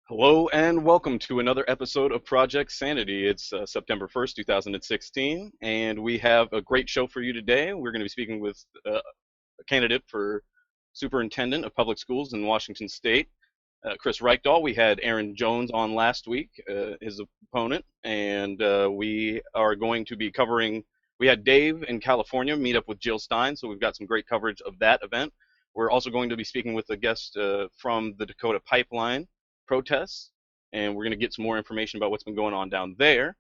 Hello and welcome to another episode of Project Sanity. It's September 1st, 2016, and we have a great show for you today. We're going to be speaking with a candidate for Superintendent of Public Schools in Washington State, Chris Reykdal. We had Aaron Jones on last week, his opponent, and we are going to be covering, we had Dave in California meet up with Jill Stein, so we've got some great coverage of that event. We're also going to be speaking with a guest from the Dakota Pipeline protests, and we're going to get some more information about what's been going on down there.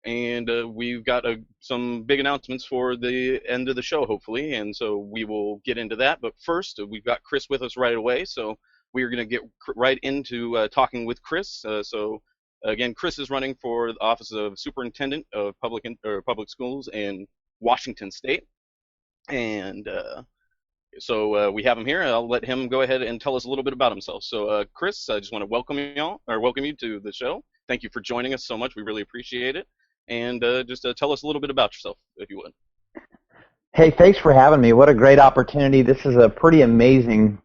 And we've got some big announcements for the end of the show, hopefully, and so we will get into that. But first, we've got Chris with us right away, so we are going to get right into talking with Chris. So again, Chris is running for the office of Superintendent of Public Schools in Washington State, and so we have him here. I'll let him go ahead and tell us a little bit about himself. So Chris, I just want to welcome you to the show. Thank you for joining us so much. We really appreciate it. And just tell us a little bit about yourself, if you would. Hey, thanks for having me. What a great opportunity. This is a pretty amazing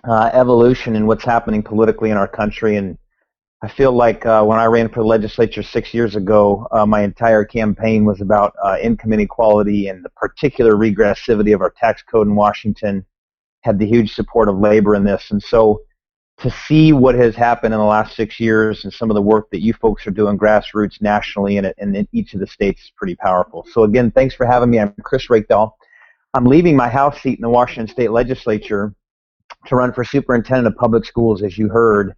evolution in what's happening politically in our country. And I feel like when I ran for the legislature 6 years ago, my entire campaign was about income inequality and the particular regressivity of our tax code in Washington. Had the huge support of labor in this. And so to see what has happened in the last 6 years and some of the work that you folks are doing grassroots nationally and in each of the states is pretty powerful. So again, thanks for having me. I'm Chris Reykdal. I'm leaving my House seat in the Washington State Legislature to run for Superintendent of Public Schools, as you heard.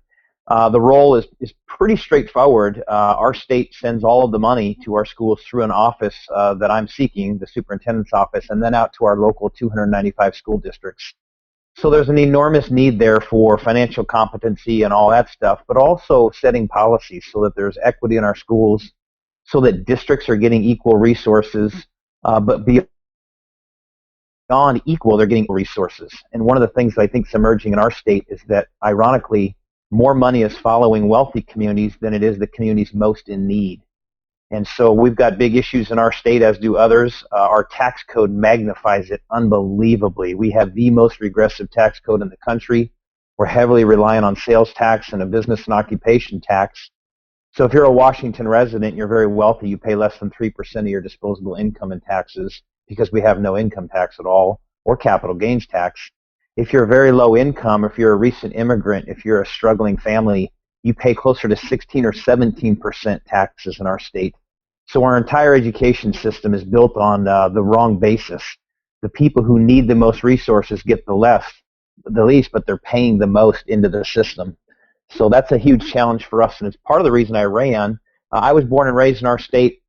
The role is pretty straightforward. Our state sends all of the money to our schools through an office that I'm seeking, the superintendent's office, and then out to our local 295 school districts. So there's an enormous need there for financial competency and all that stuff, but also setting policies so that there's equity in our schools, so that districts are getting equal resources, but beyond equal, they're getting resources. And one of the things that I think is emerging in our state is that, ironically, more money is following wealthy communities than it is the communities most in need. And so we've got big issues in our state, as do others. Our tax code magnifies it unbelievably. We have the most regressive tax code in the country. We're heavily reliant on sales tax and a business and occupation tax. So if you're a Washington resident, you're very wealthy, you pay less than 3% of your disposable income in taxes because we have no income tax at all or capital gains tax. If you're very low income, if you're a recent immigrant, if you're a struggling family, you pay closer to 16 or 17% taxes in our state. So our entire education system is built on the wrong basis. The people who need the most resources get the least, but they're paying the most into the system. So that's a huge challenge for us, and it's part of the reason I ran. I was born and raised in our state.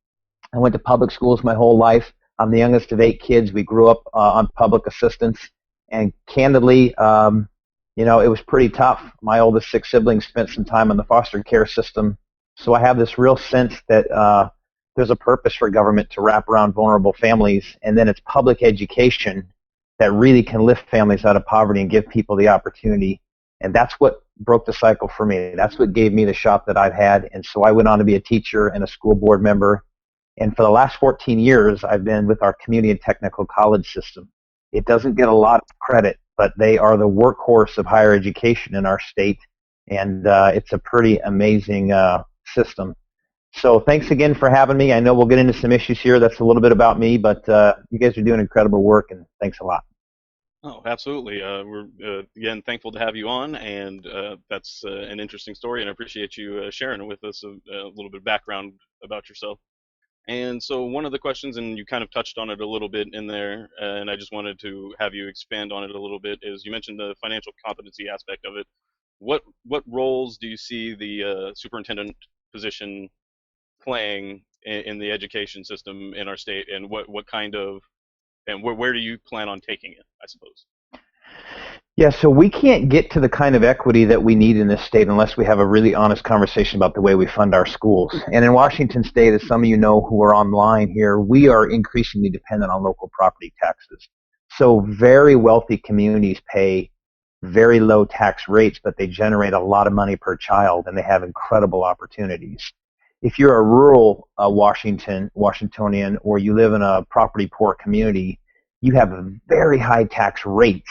I went to public schools my whole life. I'm the youngest of 8 kids. We grew up on public assistance. And candidly, it was pretty tough. My oldest 6 siblings spent some time in the foster care system. So I have this real sense that there's a purpose for government to wrap around vulnerable families, and then it's public education that really can lift families out of poverty and give people the opportunity. And that's what broke the cycle for me. That's what gave me the shot that I've had. And so I went on to be a teacher and a school board member. And for the last 14 years, I've been with our community and technical college system. It doesn't get a lot of credit, but they are the workhorse of higher education in our state, and it's a pretty amazing system. So thanks again for having me. I know we'll get into some issues here. That's a little bit about me, but you guys are doing incredible work, and thanks a lot. Oh, absolutely. We're, again, thankful to have you on, and that's an interesting story, and I appreciate you sharing with us a little bit of background about yourself. And so one of the questions, and you kind of touched on it a little bit in there, and I just wanted to have you expand on it a little bit, is you mentioned the financial competency aspect of it. What roles do you see the superintendent position playing in the education system in our state, and what kind of, and where do you plan on taking it, I suppose? Yeah, so we can't get to the kind of equity that we need in this state unless we have a really honest conversation about the way we fund our schools. And in Washington State, as some of you know who are online here, we are increasingly dependent on local property taxes. So very wealthy communities pay very low tax rates, but they generate a lot of money per child, and they have incredible opportunities. If you're a rural Washingtonian, or you live in a property poor community, you have very high tax rates,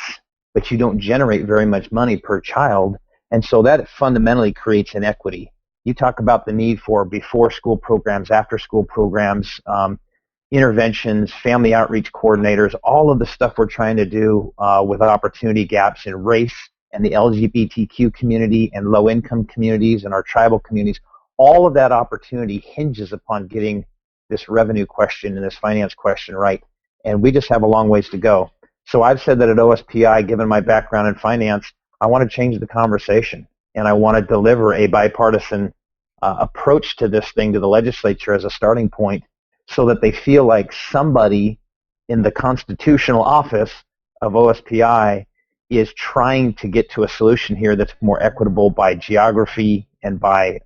but you don't generate very much money per child, And so that fundamentally creates inequity. You talk about the need for before school programs, after school programs, interventions, family outreach coordinators, all of the stuff we're trying to do with opportunity gaps in race and the LGBTQ community and low-income communities and our tribal communities. All of that opportunity hinges upon getting this revenue question and this finance question right. And we just have a long ways to go. So I've said that at OSPI, given my background in finance, I want to change the conversation. And I want to deliver a bipartisan approach to this thing to the legislature as a starting point so that they feel like somebody in the constitutional office of OSPI is trying to get to a solution here that's more equitable by geography and by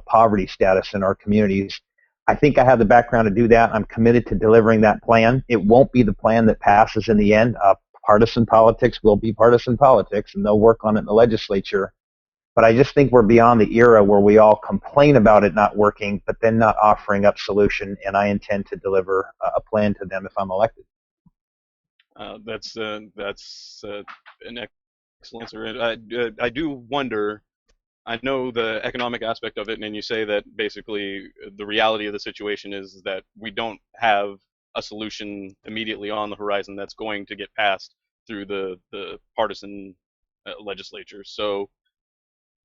poverty status in our communities. I think I have the background to do that. I'm committed to delivering that plan. It won't be the plan that passes in the end. Partisan politics will be partisan politics, and they'll work on it in the legislature. But I just think we're beyond the era where we all complain about it not working, but then not offering up solution, and I intend to deliver a plan to them if I'm elected. That's an excellent answer. I do wonder, I know the economic aspect of it, and you say that basically the reality of the situation is that we don't have a solution immediately on the horizon that's going to get passed through the partisan legislature. So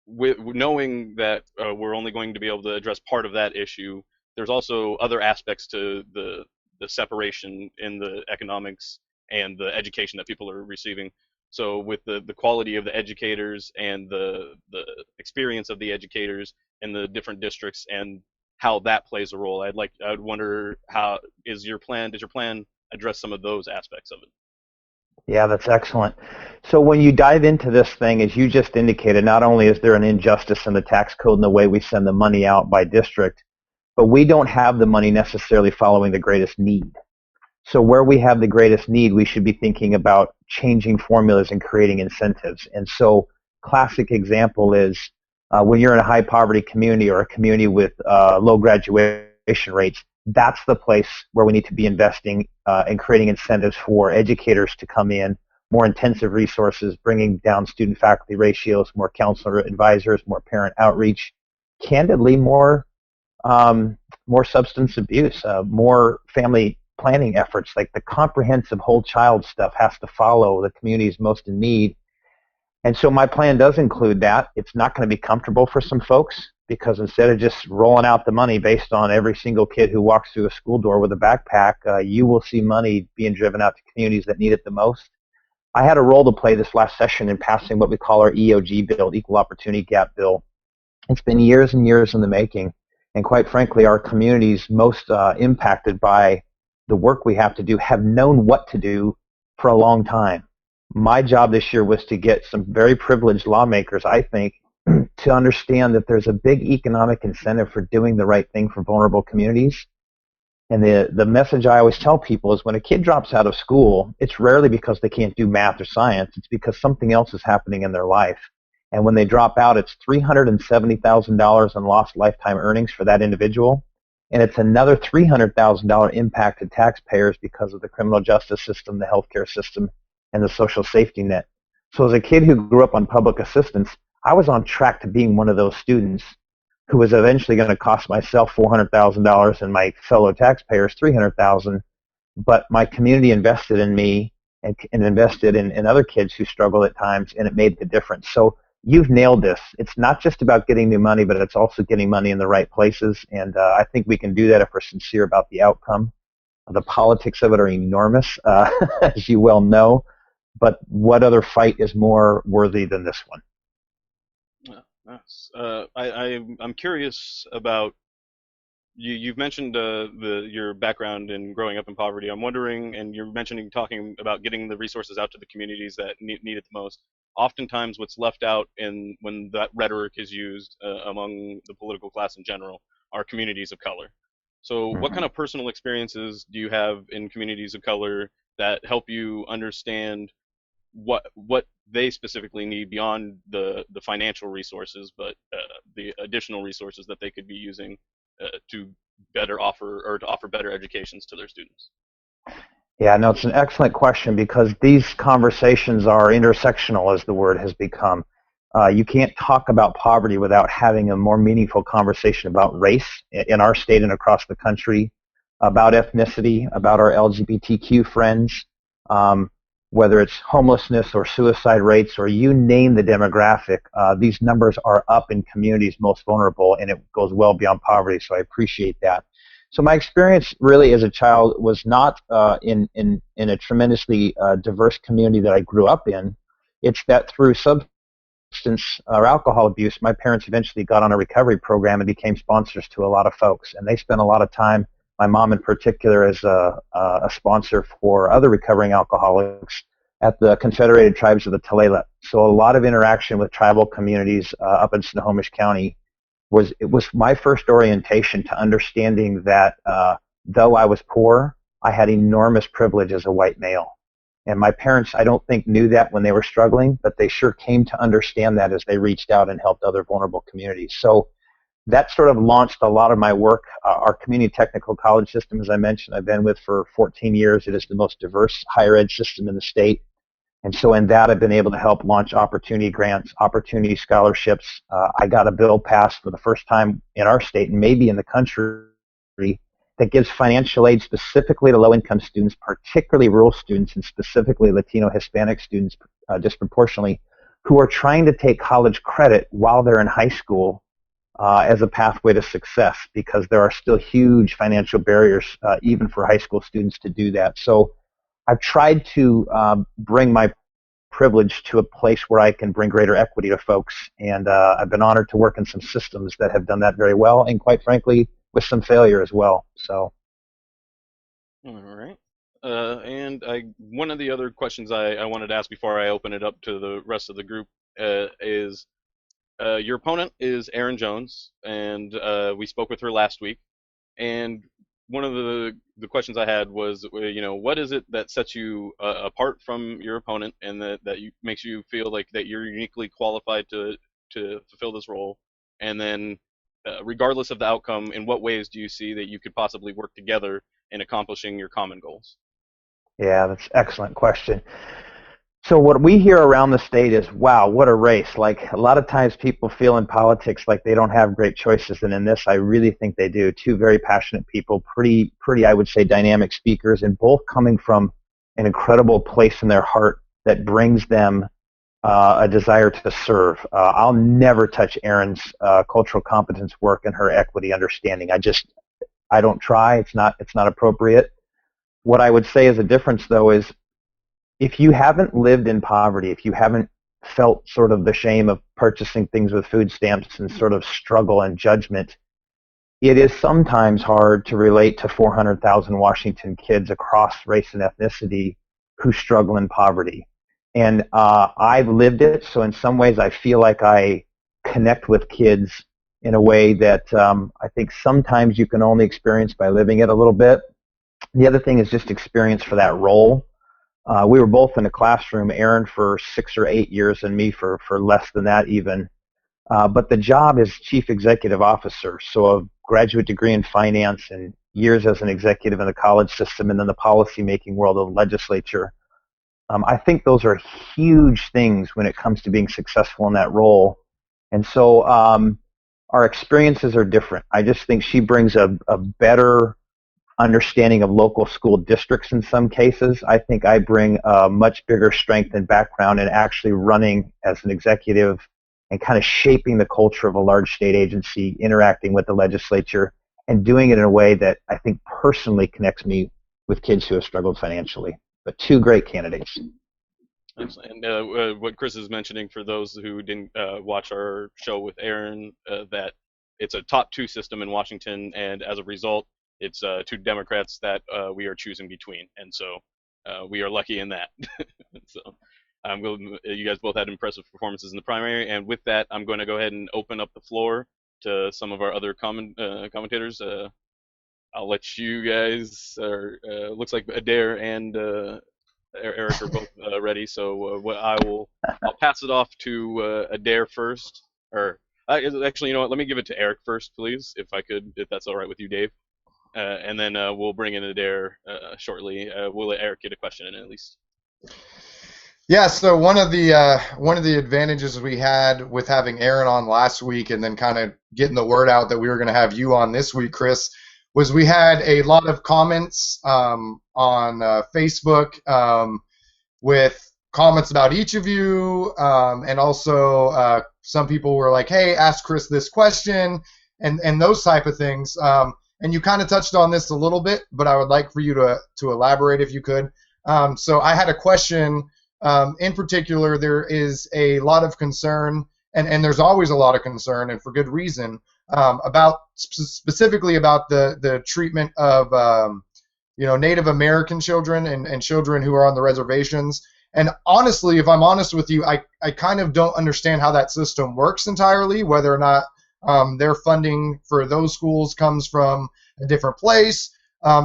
with knowing that we're only going to be able to address part of that issue, there's also other aspects to the separation in the economics and the education that people are receiving. So with the quality of the educators and the experience of the educators in the different districts and how that plays a role, I'd wonder does your plan address some of those aspects of it? Yeah, that's excellent. So when you dive into this thing, as you just indicated, not only is there an injustice in the tax code and the way we send the money out by district, but we don't have the money necessarily following the greatest need. So where we have the greatest need, we should be thinking about changing formulas and creating incentives. And so classic example is when you're in a high poverty community or a community with low graduation rates, that's the place where we need to be investing and creating incentives for educators to come in, more intensive resources, bringing down student-faculty ratios, more counselor advisors, more parent outreach, candidly more substance abuse, more family planning efforts. Like the comprehensive whole child stuff has to follow the communities most in need. And so my plan does include that. It's not going to be comfortable for some folks because instead of just rolling out the money based on every single kid who walks through a school door with a backpack, you will see money being driven out to communities that need it the most. I had a role to play this last session in passing what we call our EOG bill, Equal Opportunity Gap bill. It's been years and years in the making. And quite frankly, our communities most impacted by the work we have to do have known what to do for a long time. My job this year was to get some very privileged lawmakers, I think, to understand that there's a big economic incentive for doing the right thing for vulnerable communities. And the message I always tell people is when a kid drops out of school, it's rarely because they can't do math or science. It's because something else is happening in their life. And when they drop out, it's $370,000 in lost lifetime earnings for that individual. And it's another $300,000 impact to taxpayers because of the criminal justice system, the healthcare system, and the social safety net. So as a kid who grew up on public assistance, I was on track to being one of those students who was eventually going to cost myself $400,000 and my fellow taxpayers $300,000. But my community invested in me and invested in other kids who struggle at times, and it made the difference. So you've nailed this. It's not just about getting new money, but it's also getting money in the right places. And I think we can do that if we're sincere about the outcome. The politics of it are enormous, as you well know. But what other fight is more worthy than this one? I'm curious about you've mentioned your background in growing up in poverty. I'm wondering, and you're talking about getting the resources out to the communities that need it the most. Oftentimes what's left out when that rhetoric is used among the political class in general are communities of color. So what kind of personal experiences do you have in communities of color that help you understand what they specifically need beyond the financial resources, but the additional resources that they could be using to offer better educations to their students? Yeah, no, it's an excellent question because these conversations are intersectional, as the word has become. You can't talk about poverty without having a more meaningful conversation about race in our state and across the country, about ethnicity, about our LGBTQ friends, whether it's homelessness or suicide rates or you name the demographic. These numbers are up in communities most vulnerable, and it goes well beyond poverty, so I appreciate that. So my experience really as a child was not in a tremendously diverse community that I grew up in. It's that through substance or alcohol abuse, my parents eventually got on a recovery program and became sponsors to a lot of folks. And they spent a lot of time, my mom in particular, as a sponsor for other recovering alcoholics at the Confederated Tribes of the Tulalip. So a lot of interaction with tribal communities up in Snohomish County. It was my first orientation to understanding that though I was poor, I had enormous privilege as a white male. And my parents, I don't think, knew that when they were struggling, but they sure came to understand that as they reached out and helped other vulnerable communities. So that sort of launched a lot of my work. Our community technical college system, as I mentioned, I've been with for 14 years. It is the most diverse higher ed system in the state. And so in that, I've been able to help launch opportunity grants, opportunity scholarships. I got a bill passed for the first time in our state and maybe in the country that gives financial aid specifically to low-income students, particularly rural students, and specifically Latino Hispanic students disproportionately, who are trying to take college credit while they're in high school as a pathway to success, because there are still huge financial barriers even for high school students to do that. So I've tried to bring my privilege to a place where I can bring greater equity to folks, and I've been honored to work in some systems that have done that very well, and quite frankly, with some failure as well. So, All right. And one of the other questions I wanted to ask before I open it up to the rest of the group is your opponent is Erin Jones, and we spoke with her last week. And one of the questions I had was, what is it that sets you apart from your opponent, and that makes you feel like that you're uniquely qualified to fulfill this role? And then, regardless of the outcome, in what ways do you see that you could possibly work together in accomplishing your common goals? yeah, that's an excellent question. So what we hear around the state is, wow, what a race. Like a lot of times people feel in politics like they don't have great choices. And in this, I really think they do. Two very passionate people, pretty, I would say, dynamic speakers, and both coming from an incredible place in their heart that brings them a desire to serve. I'll never touch Erin's cultural competence work and her equity understanding. I don't try. It's not appropriate. What I would say is a difference, though, is if you haven't lived in poverty, if you haven't felt sort of the shame of purchasing things with food stamps and sort of struggle and judgment, it is sometimes hard to relate to 400,000 Washington kids across race and ethnicity who struggle in poverty. And I've lived it, so in some ways I feel like I connect with kids in a way that I think sometimes you can only experience by living it a little bit. The other thing is just experience for that role. We were both in a classroom, Erin for 6 or 8 years and me for less than that even. But the job is chief executive officer, so a graduate degree in finance and years as an executive in the college system and then the policy-making world of the legislature. I think those are huge things when it comes to being successful in that role. And so our experiences are different. I just think she brings a better understanding of local school districts in some cases. I think I bring a much bigger strength and background in actually running as an executive and kind of shaping the culture of a large state agency, interacting with the legislature, and doing it in a way that I think personally connects me with kids who have struggled financially. But two great candidates. Excellent. And what Chris is mentioning, for those who didn't watch our show with Erin, that it's a top two system in Washington, and as a result, it's two Democrats that we are choosing between, and so we are lucky in that. So you guys both had impressive performances in the primary, and with that, I'm going to go ahead and open up the floor to some of our other commentators. I'll let you guys. Looks like Adair and Eric are both ready, so I'll pass it off to Adair first, or actually, you know what? Let me give it to Eric first, please, if I could, if that's all right with you, Dave. And then we'll bring in Adair shortly. We'll let Eric get a question in at least. Yeah, so one of the advantages we had with having Aaron on last week and then kind of getting the word out that we were going to have you on this week, Chris, was we had a lot of comments on Facebook with comments about each of you, and also some people were like, "Hey, ask Chris this question," and those type of things. And you kind of touched on this a little bit, but I would like for you to elaborate if you could. So I had a question. In particular, there is a lot of concern, and there's always a lot of concern, and for good reason, about specifically about the treatment of Native American children and children who are on the reservations. And honestly, if I'm honest with you, I kind of don't understand how that system works entirely, whether or not their funding for those schools comes from a different place.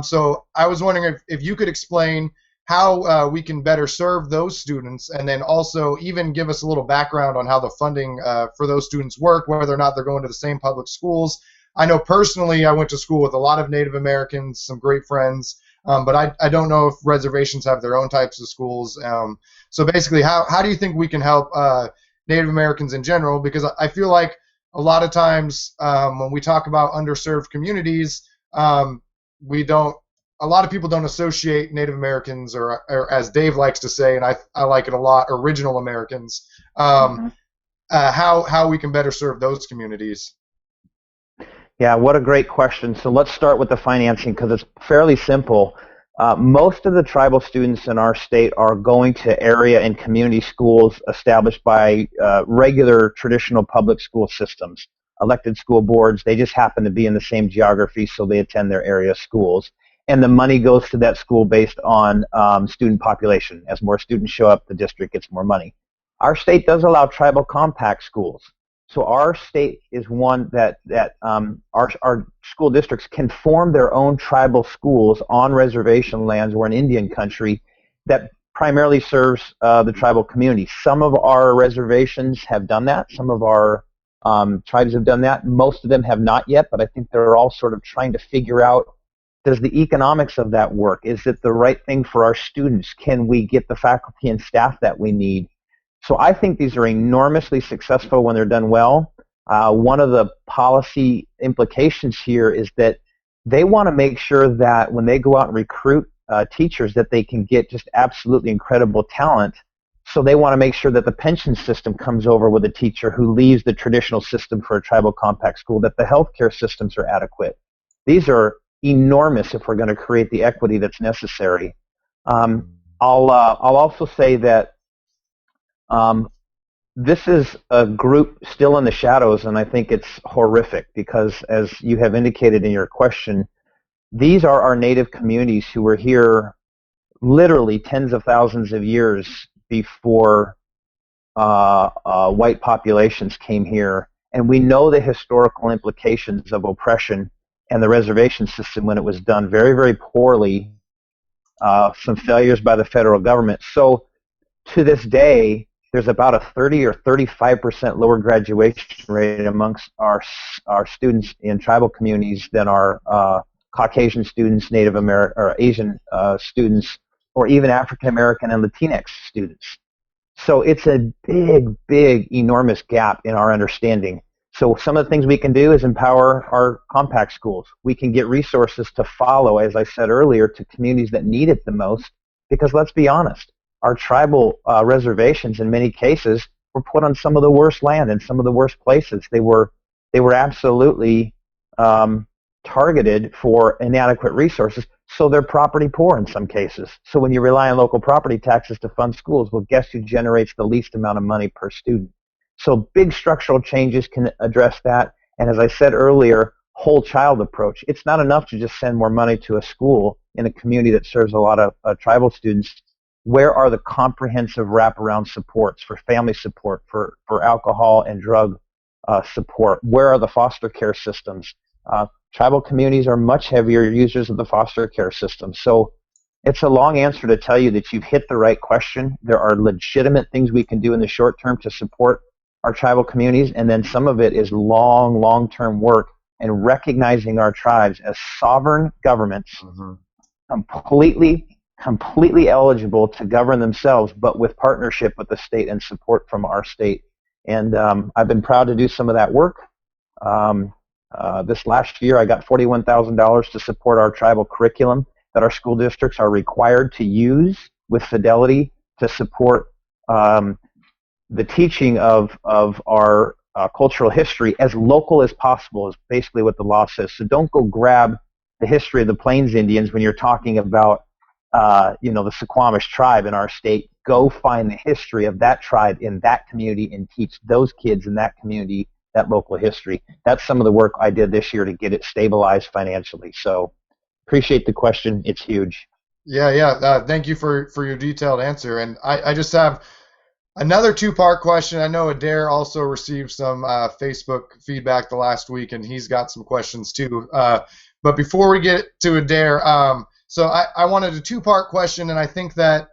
So I was wondering if you could explain how we can better serve those students, and then also even give us a little background on how the funding for those students work, whether or not they're going to the same public schools. I know personally I went to school with a lot of Native Americans, some great friends, but I don't know if reservations have their own types of schools. So basically, how do you think we can help Native Americans in general? Because I feel like a lot of times when we talk about underserved communities, we don't. A lot of people don't associate Native Americans, or as Dave likes to say, and I like it a lot, original Americans. How we can better serve those communities. Yeah, what a great question. So let's start with the financing because it's fairly simple. Most of the tribal students in our state are going to area and community schools established by regular traditional public school systems, elected school boards. They just happen to be in the same geography, so they attend their area schools. And the money goes to that school based on student population. As more students show up, the district gets more money. Our state does allow tribal compact schools. So our state is one that our school districts can form their own tribal schools on reservation lands or in Indian country that primarily serves the tribal community. Some of our reservations have done that. Some of our tribes have done that. Most of them have not yet, but I think they're all sort of trying to figure out, does the economics of that work? Is it the right thing for our students? Can we get the faculty and staff that we need? So I think these are enormously successful when they're done well. One of the policy implications here is that they want to make sure that when they go out and recruit teachers that they can get just absolutely incredible talent. So they want to make sure that the pension system comes over with a teacher who leaves the traditional system for a tribal compact school, that the healthcare systems are adequate. These are enormous if we're going to create the equity that's necessary. I'll also say that this is a group still in the shadows, and I think it's horrific because, as you have indicated in your question, these are our native communities who were here literally tens of thousands of years before white populations came here, and we know the historical implications of oppression and the reservation system when it was done very, very poorly, some failures by the federal government. So to this day, there's about a 30 or 35% lower graduation rate amongst our students in tribal communities than our Caucasian students, Native American or Asian students, or even African American and Latinx students. So it's a big, big, enormous gap in our understanding. So some of the things we can do is empower our compact schools. We can get resources to follow, as I said earlier, to communities that need it the most, because let's be honest, our tribal reservations in many cases were put on some of the worst land in some of the worst places. They were absolutely targeted for inadequate resources, so they're property poor in some cases. So when you rely on local property taxes to fund schools, well, guess who generates the least amount of money per student? So big structural changes can address that. And as I said earlier, whole child approach. It's not enough to just send more money to a school in a community that serves a lot of tribal students. Where are the comprehensive wraparound supports for family support, for alcohol and drug support? Where are the foster care systems? Tribal communities are much heavier users of the foster care system. So it's a long answer to tell you that you've hit the right question. There are legitimate things we can do in the short term to support our tribal communities, and then some of it is long-term work and recognizing our tribes as sovereign governments, completely completely eligible to govern themselves, but with partnership with the state and support from our state. And I've been proud to do some of that work. This last year, I got $41,000 to support our tribal curriculum that our school districts are required to use with fidelity to support the teaching of our cultural history as local as possible is basically what the law says. So don't go grab the history of the Plains Indians when you're talking about the Suquamish tribe in our state. Go find the history of that tribe in that community and teach those kids in that community that local history. That's some of the work I did this year to get it stabilized financially. So appreciate the question. It's huge. Yeah. Thank you for your detailed answer. And I just have another two-part question. I know Adair also received some Facebook feedback the last week, and he's got some questions too. But before we get to Adair, so I wanted a two-part question, and I think that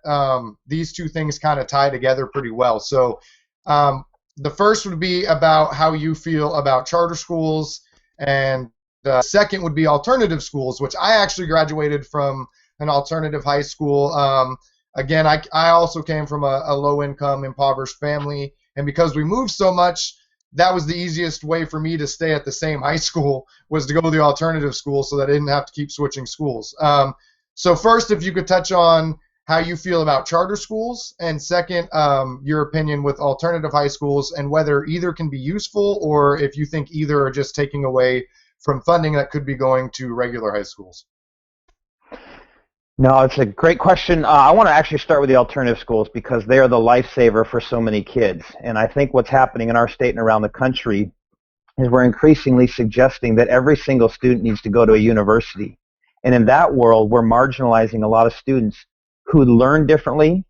these two things kind of tie together pretty well. So the first would be about how you feel about charter schools, and the second would be alternative schools, which I actually graduated from an alternative high school. Again, I also came from a low-income, impoverished family, and because we moved so much, that was the easiest way for me to stay at the same high school, was to go to the alternative school so that I didn't have to keep switching schools. So first, if you could touch on how you feel about charter schools, and second, your opinion with alternative high schools and whether either can be useful, or if you think either are just taking away from funding that could be going to regular high schools. No, it's a great question. I want to actually start with the alternative schools because they are the lifesaver for so many kids. And I think what's happening in our state and around the country is we're increasingly suggesting that every single student needs to go to a university. And in that world, we're marginalizing a lot of students who learn differently,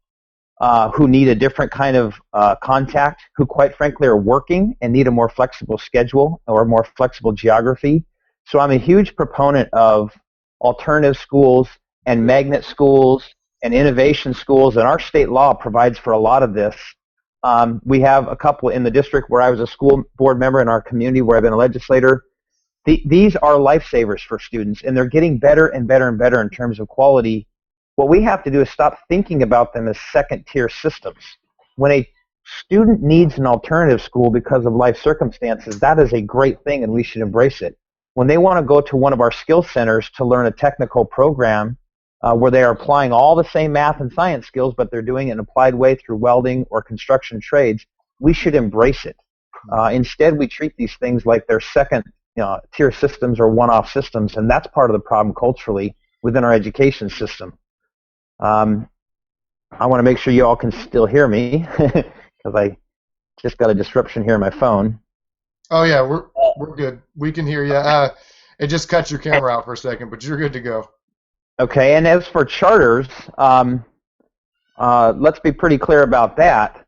who need a different kind of contact, who quite frankly are working and need a more flexible schedule or more flexible geography. So I'm a huge proponent of alternative schools and magnet schools and innovation schools, and our state law provides for a lot of this. We have a couple in the district where I was a school board member, in our community where I've been a legislator. These are lifesavers for students, and they're getting better and better and better in terms of quality. What we have to do is stop thinking about them as second-tier systems. When a student needs an alternative school because of life circumstances, that is a great thing, and we should embrace it. When they want to go to one of our skill centers to learn a technical program where they are applying all the same math and science skills, but they're doing it in an applied way through welding or construction trades, we should embrace it. Instead, we treat these things like they're second-tier systems or one-off systems, and that's part of the problem culturally within our education system. I want to make sure you all can still hear me because I just got a disruption here on my phone. Oh yeah, we're good. We can hear you. It just cut your camera out for a second, but you're good to go. Okay, and as for charters, let's be pretty clear about that.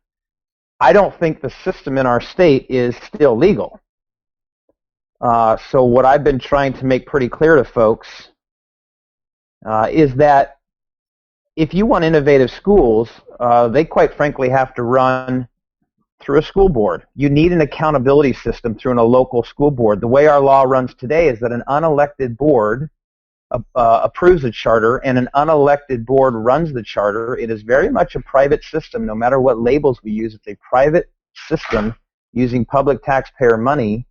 I don't think the system in our state is still legal. So what I've been trying to make pretty clear to folks is that if you want innovative schools, they quite frankly have to run through a school board. You need an accountability system through a local school board. The way our law runs today is that an unelected board approves a charter and an unelected board runs the charter. It is very much a private system, no matter what labels we use. It's a private system using public taxpayer money,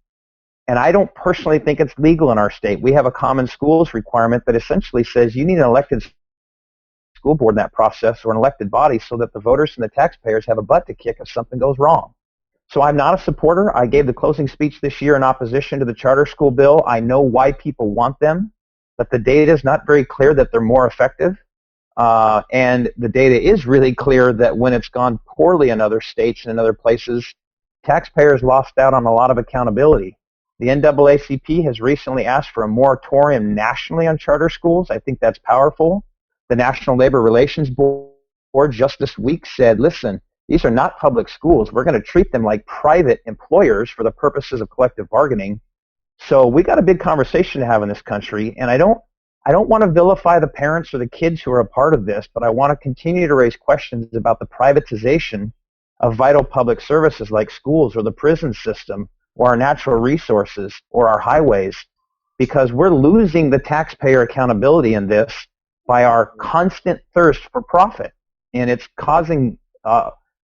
and I don't personally think it's legal in our state. We have a common schools requirement that essentially says you need an elected school board in that process, or an elected body, so that the voters and the taxpayers have a butt to kick if something goes wrong. So I'm not a supporter. I gave the closing speech this year in opposition to the charter school bill. I know why people want them, but the data is not very clear that they're more effective. And the data is really clear that when it's gone poorly in other states and in other places, taxpayers lost out on a lot of accountability. The NAACP has recently asked for a moratorium nationally on charter schools. I think that's powerful. The National Labor Relations Board just this week said, listen, these are not public schools. We're going to treat them like private employers for the purposes of collective bargaining. So we got a big conversation to have in this country, and I don't want to vilify the parents or the kids who are a part of this, but I want to continue to raise questions about the privatization of vital public services like schools or the prison system or our natural resources or our highways, because we're losing the taxpayer accountability in this by our constant thirst for profit. And it's causing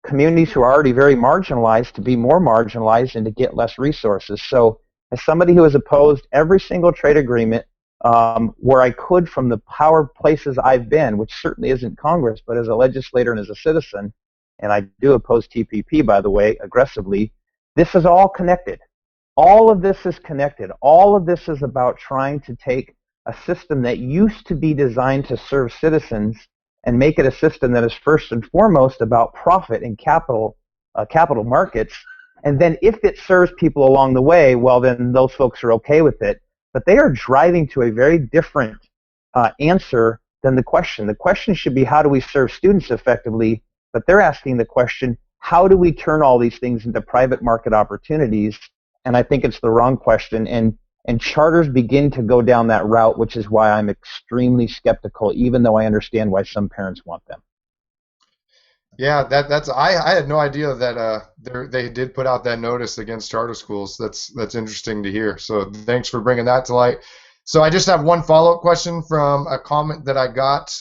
communities who are already very marginalized to be more marginalized and to get less resources. So as somebody who has opposed every single trade agreement where I could from the power places I've been, which certainly isn't Congress, but as a legislator and as a citizen, and I do oppose TPP, by the way, aggressively, this is all connected. All of this is connected. All of this is about trying to take a system that used to be designed to serve citizens and make it a system that is first and foremost about profit and capital markets. And then if it serves people along the way, well, then those folks are okay with it. But they are driving to a very different answer than the question. The question should be, how do we serve students effectively? But they're asking the question, how do we turn all these things into private market opportunities? And I think it's the wrong question. And charters begin to go down that route, which is why I'm extremely skeptical, even though I understand why some parents want them. Yeah, I had no idea that they did put out that notice against charter schools. That's interesting to hear. So thanks for bringing that to light. So I just have one follow-up question from a comment that I got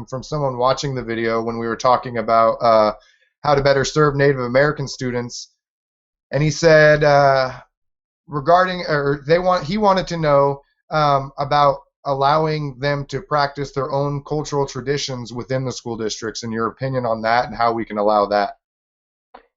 from someone watching the video when we were talking about how to better serve Native American students, and he said he wanted to know about allowing them to practice their own cultural traditions within the school districts, and your opinion on that and how we can allow that.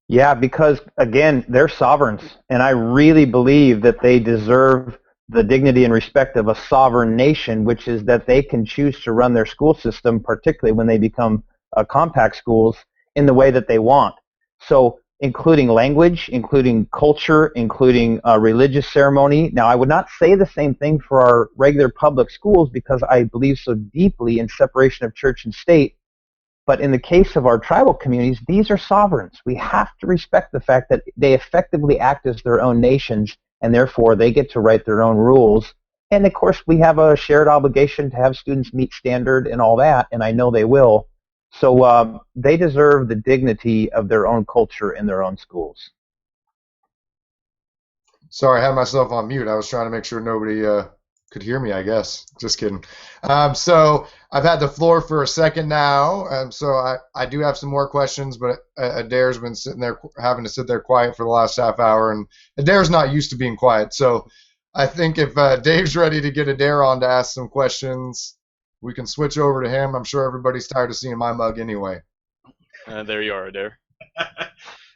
Yeah, because again, they're sovereigns, and I really believe that they deserve the dignity and respect of a sovereign nation, which is that they can choose to run their school system, particularly when they become compact schools, in the way that they want. So including language, including culture, including religious ceremony. Now, I would not say the same thing for our regular public schools because I believe so deeply in separation of church and state. But in the case of our tribal communities, these are sovereigns. We have to respect the fact that they effectively act as their own nations, and therefore they get to write their own rules. And of course, we have a shared obligation to have students meet standard and all that, and I know they will. So they deserve the dignity of their own culture in their own schools. Sorry, I had myself on mute. I was trying to make sure nobody could hear me, I guess. Just kidding. So I've had the floor for a second now, so I do have some more questions, but Adair's been sitting there, having to sit there quiet for the last half hour, and Adair's not used to being quiet. So I think if Dave's ready to get Adair on to ask some questions, we can switch over to him. I'm sure everybody's tired of seeing my mug anyway. There you are, Adair.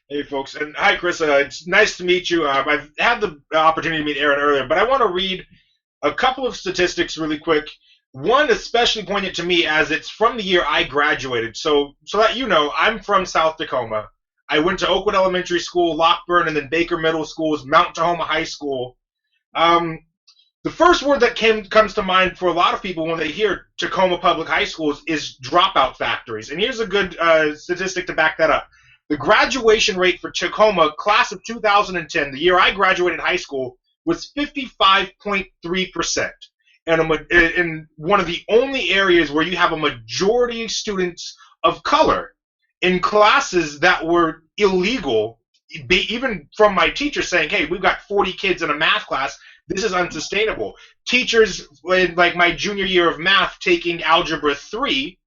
Hey, folks. And hi, Chris. It's nice to meet you. I've had the opportunity to meet Aaron earlier, but I want to read a couple of statistics really quick. One especially poignant to me as it's from the year I graduated. So that you know, I'm from South Tacoma. I went to Oakwood Elementary School, Lockburn, and then Baker Middle Schools, Mount Tahoma High School. The first word that comes to mind for a lot of people when they hear Tacoma Public High Schools is dropout factories. And here's a good statistic to back that up. The graduation rate for Tacoma, class of 2010, the year I graduated high school, was 55.3%. And in one of the only areas where you have a majority of students of color in classes that were illegal, even from my teacher saying, hey, we've got 40 kids in a math class, this is unsustainable. Teachers, like my junior year of math, taking Algebra 3,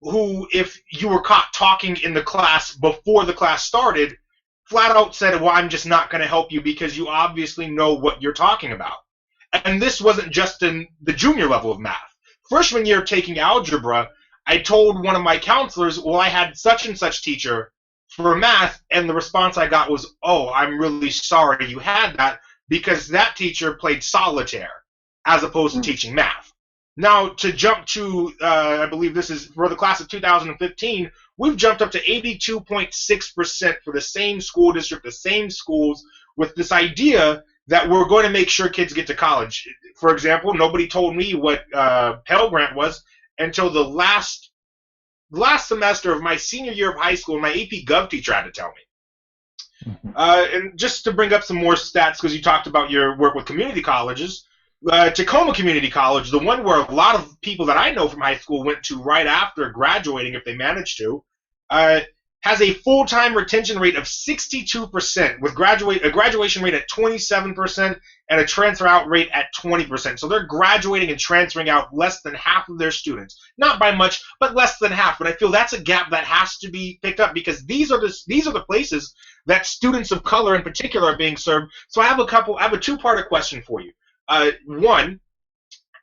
who, if you were caught talking in the class before the class started, flat out said, well, I'm just not going to help you because you obviously know what you're talking about. And this wasn't just in the junior level of math. Freshman year taking algebra, I told one of my counselors, well, I had such and such teacher for math, and the response I got was, oh, I'm really sorry you had that, because that teacher played solitaire as opposed to teaching math. Now, to jump to, I believe this is for the class of 2015, we've jumped up to 82.6% for the same school district, the same schools, with this idea that we're going to make sure kids get to college. For example, nobody told me what Pell Grant was until the last semester of my senior year of high school. My AP Gov teacher had to tell me. And just to bring up some more stats, because you talked about your work with community colleges, Tacoma Community College, the one where a lot of people that I know from high school went to right after graduating, if they managed to, has a full-time retention rate of 62%, with a graduation rate at 27% and a transfer out rate at 20%. So they're graduating and transferring out less than half of their students. Not by much, but less than half. But I feel that's a gap that has to be picked up, because these are the places that students of color in particular are being served. So I have a two-part question for you. One,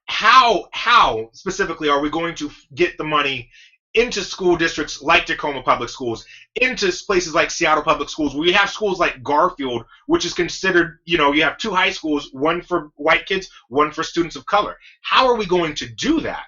how specifically are we going to get the money into school districts like Tacoma Public Schools, into places like Seattle Public Schools, where you have schools like Garfield, which is considered, you have two high schools, one for white kids, one for students of color. How are we going to do that?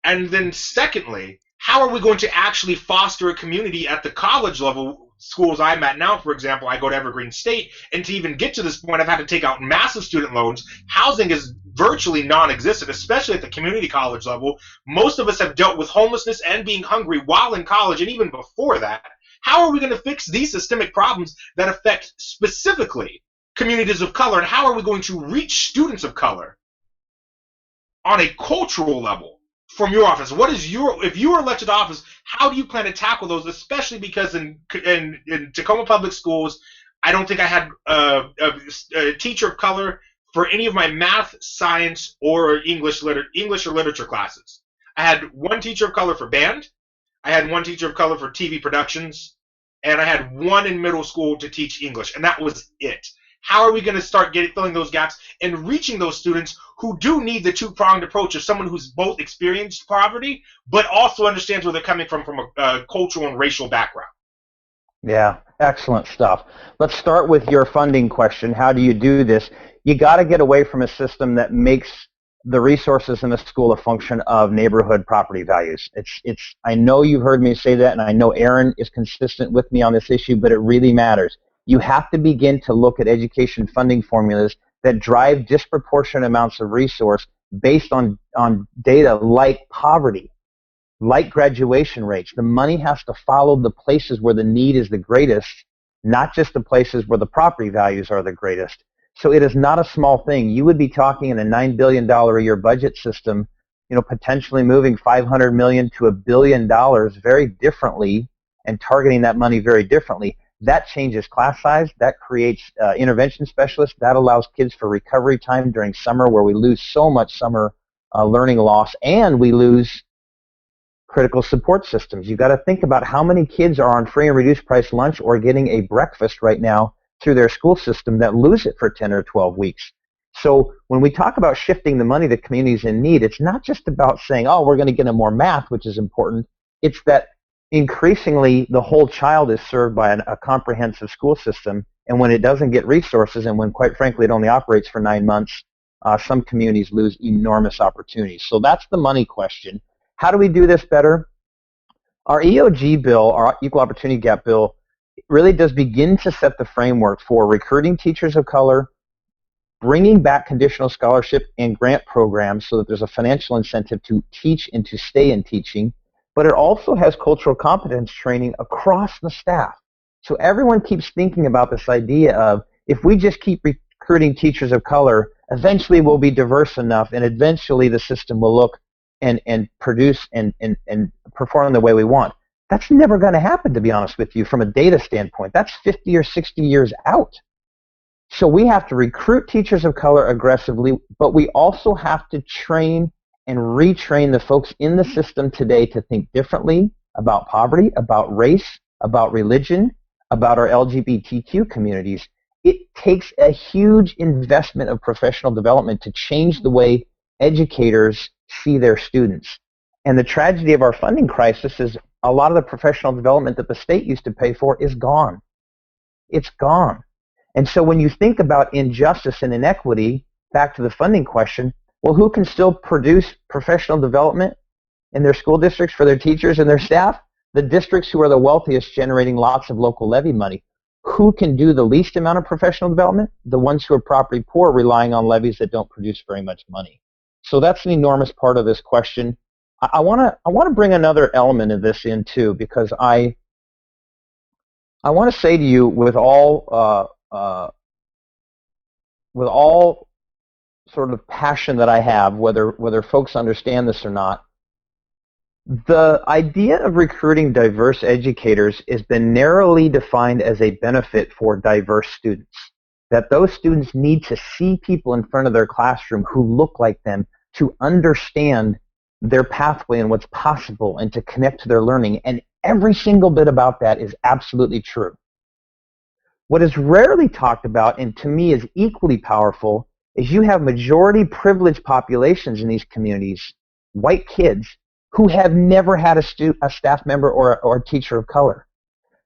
And then secondly, how are we going to actually foster a community at the college level? Schools I'm at now, for example, I go to Evergreen State, and to even get to this point, I've had to take out massive student loans. Housing is virtually non-existent, especially at the community college level. Most of us have dealt with homelessness and being hungry while in college, and even before that. How are we going to fix these systemic problems that affect specifically communities of color, and how are we going to reach students of color on a cultural level? From your office, if you are elected to office, how do you plan to tackle those? Especially because in Tacoma Public Schools, I don't think I had a teacher of color for any of my math, science, or English or literature classes. I had one teacher of color for band, I had one teacher of color for TV productions, and I had one in middle school to teach English, and that was it. How are we going to start filling those gaps and reaching those students who do need the two-pronged approach of someone who's both experienced poverty but also understands where they're coming from a cultural and racial background? Yeah, excellent stuff. Let's start with your funding question. How do you do this? You got to get away from a system that makes the resources in the school a function of neighborhood property values. I know you've heard me say that, and I know Aaron is consistent with me on this issue, but it really matters. You have to begin to look at education funding formulas that drive disproportionate amounts of resource based on data like poverty, like graduation rates. The money has to follow the places where the need is the greatest, not just the places where the property values are the greatest. So it is not a small thing. You would be talking in a $9 billion a year budget system, potentially moving $500 million to $1 billion very differently and targeting that money very differently. That changes class size. That creates intervention specialists. That allows kids for recovery time during summer, where we lose so much summer learning loss, and we lose critical support systems. You've got to think about how many kids are on free and reduced price lunch or getting a breakfast right now through their school system that lose it for 10 or 12 weeks. So when we talk about shifting the money to communities in need, it's not just about saying, oh, we're going to get them more math, which is important. It's that increasingly the whole child is served by a comprehensive school system, and when it doesn't get resources, and when quite frankly it only operates for 9 months, some communities lose enormous opportunities. So that's the money question. How do we do this better? Our EOG bill, our Equal Opportunity Gap bill, really does begin to set the framework for recruiting teachers of color, bringing back conditional scholarship and grant programs so that there's a financial incentive to teach and to stay in teaching. But it also has cultural competence training across the staff. So everyone keeps thinking about this idea of, if we just keep recruiting teachers of color, eventually we'll be diverse enough, and eventually the system will look and produce and perform the way we want. That's never going to happen, to be honest with you, from a data standpoint. That's 50 or 60 years out. So we have to recruit teachers of color aggressively, but we also have to train and retrain the folks in the system today to think differently about poverty, about race, about religion, about our LGBTQ communities. It takes a huge investment of professional development to change the way educators see their students. And the tragedy of our funding crisis is a lot of the professional development that the state used to pay for is gone. It's gone. And so when you think about injustice and inequity, back to the funding question, well, who can still produce professional development in their school districts for their teachers and their staff? The districts who are the wealthiest, generating lots of local levy money. Who can do the least amount of professional development? The ones who are property poor, relying on levies that don't produce very much money. So that's an enormous part of this question. I want to bring another element of this in too, because I want to say to you, with all sort of passion that I have, whether folks understand this or not, The idea of recruiting diverse educators has been narrowly defined as a benefit for diverse students. That those students need to see people in front of their classroom who look like them to understand their pathway and what's possible and to connect to their learning. And every single bit about that is absolutely true. What is rarely talked about, and to me is equally powerful, is you have majority privileged populations in these communities, white kids, who have never had a staff member or a teacher of color.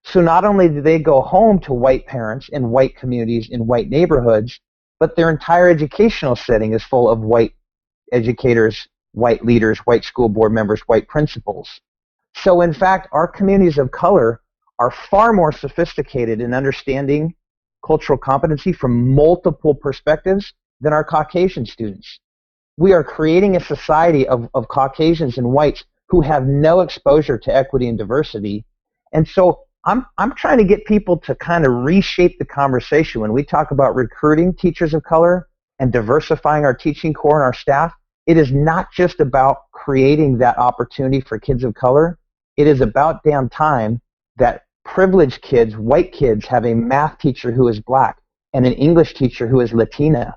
So not only do they go home to white parents in white communities in white neighborhoods, but their entire educational setting is full of white educators, white leaders, white school board members, white principals. So in fact, our communities of color are far more sophisticated in understanding cultural competency from multiple perspectives than our Caucasian students. We are creating a society of Caucasians and whites who have no exposure to equity and diversity. And so I'm trying to get people to kind of reshape the conversation when we talk about recruiting teachers of color and diversifying our teaching core and our staff. It is not just about creating that opportunity for kids of color. It is about damn time that privileged kids, white kids, have a math teacher who is black and an English teacher who is Latina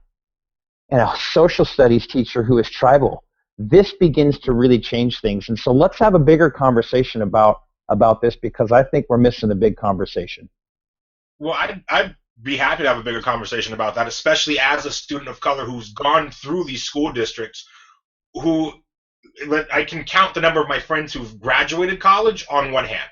and a social studies teacher who is tribal. This begins to really change things. And so let's have a bigger conversation about this, because I think we're missing a big conversation. Well, I'd be happy to have a bigger conversation about that, especially as a student of color who's gone through these school districts, who I can count the number of my friends who've graduated college on one hand.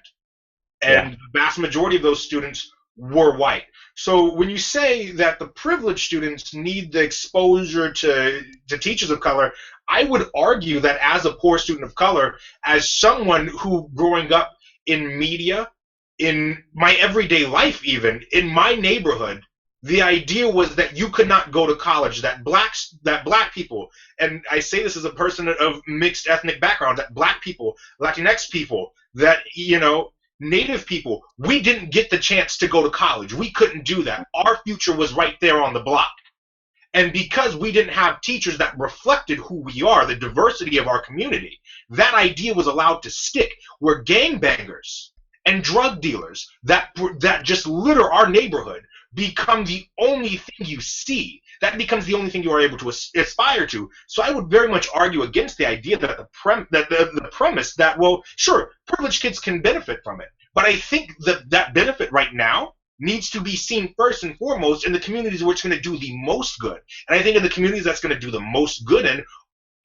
And the vast majority of those students were white. So when you say that the privileged students need the exposure to teachers of color, I would argue that as a poor student of color, as someone who growing up in media, in my everyday life even, in my neighborhood, the idea was that you could not go to college, that black people, and I say this as a person of mixed ethnic background, that black people, Latinx people, that, Native people, we didn't get the chance to go to college. We couldn't do that. Our future was right there on the block. And because we didn't have teachers that reflected who we are, the diversity of our community, that idea was allowed to stick, where gangbangers and drug dealers that just litter our neighborhood become the only thing you see. That becomes the only thing you are able to aspire to. So I would very much argue against the idea that the premise that, well, sure, privileged kids can benefit from it. But I think that benefit right now needs to be seen first and foremost in the communities where it's going to do the most good. And I think in the communities that's going to do the most good in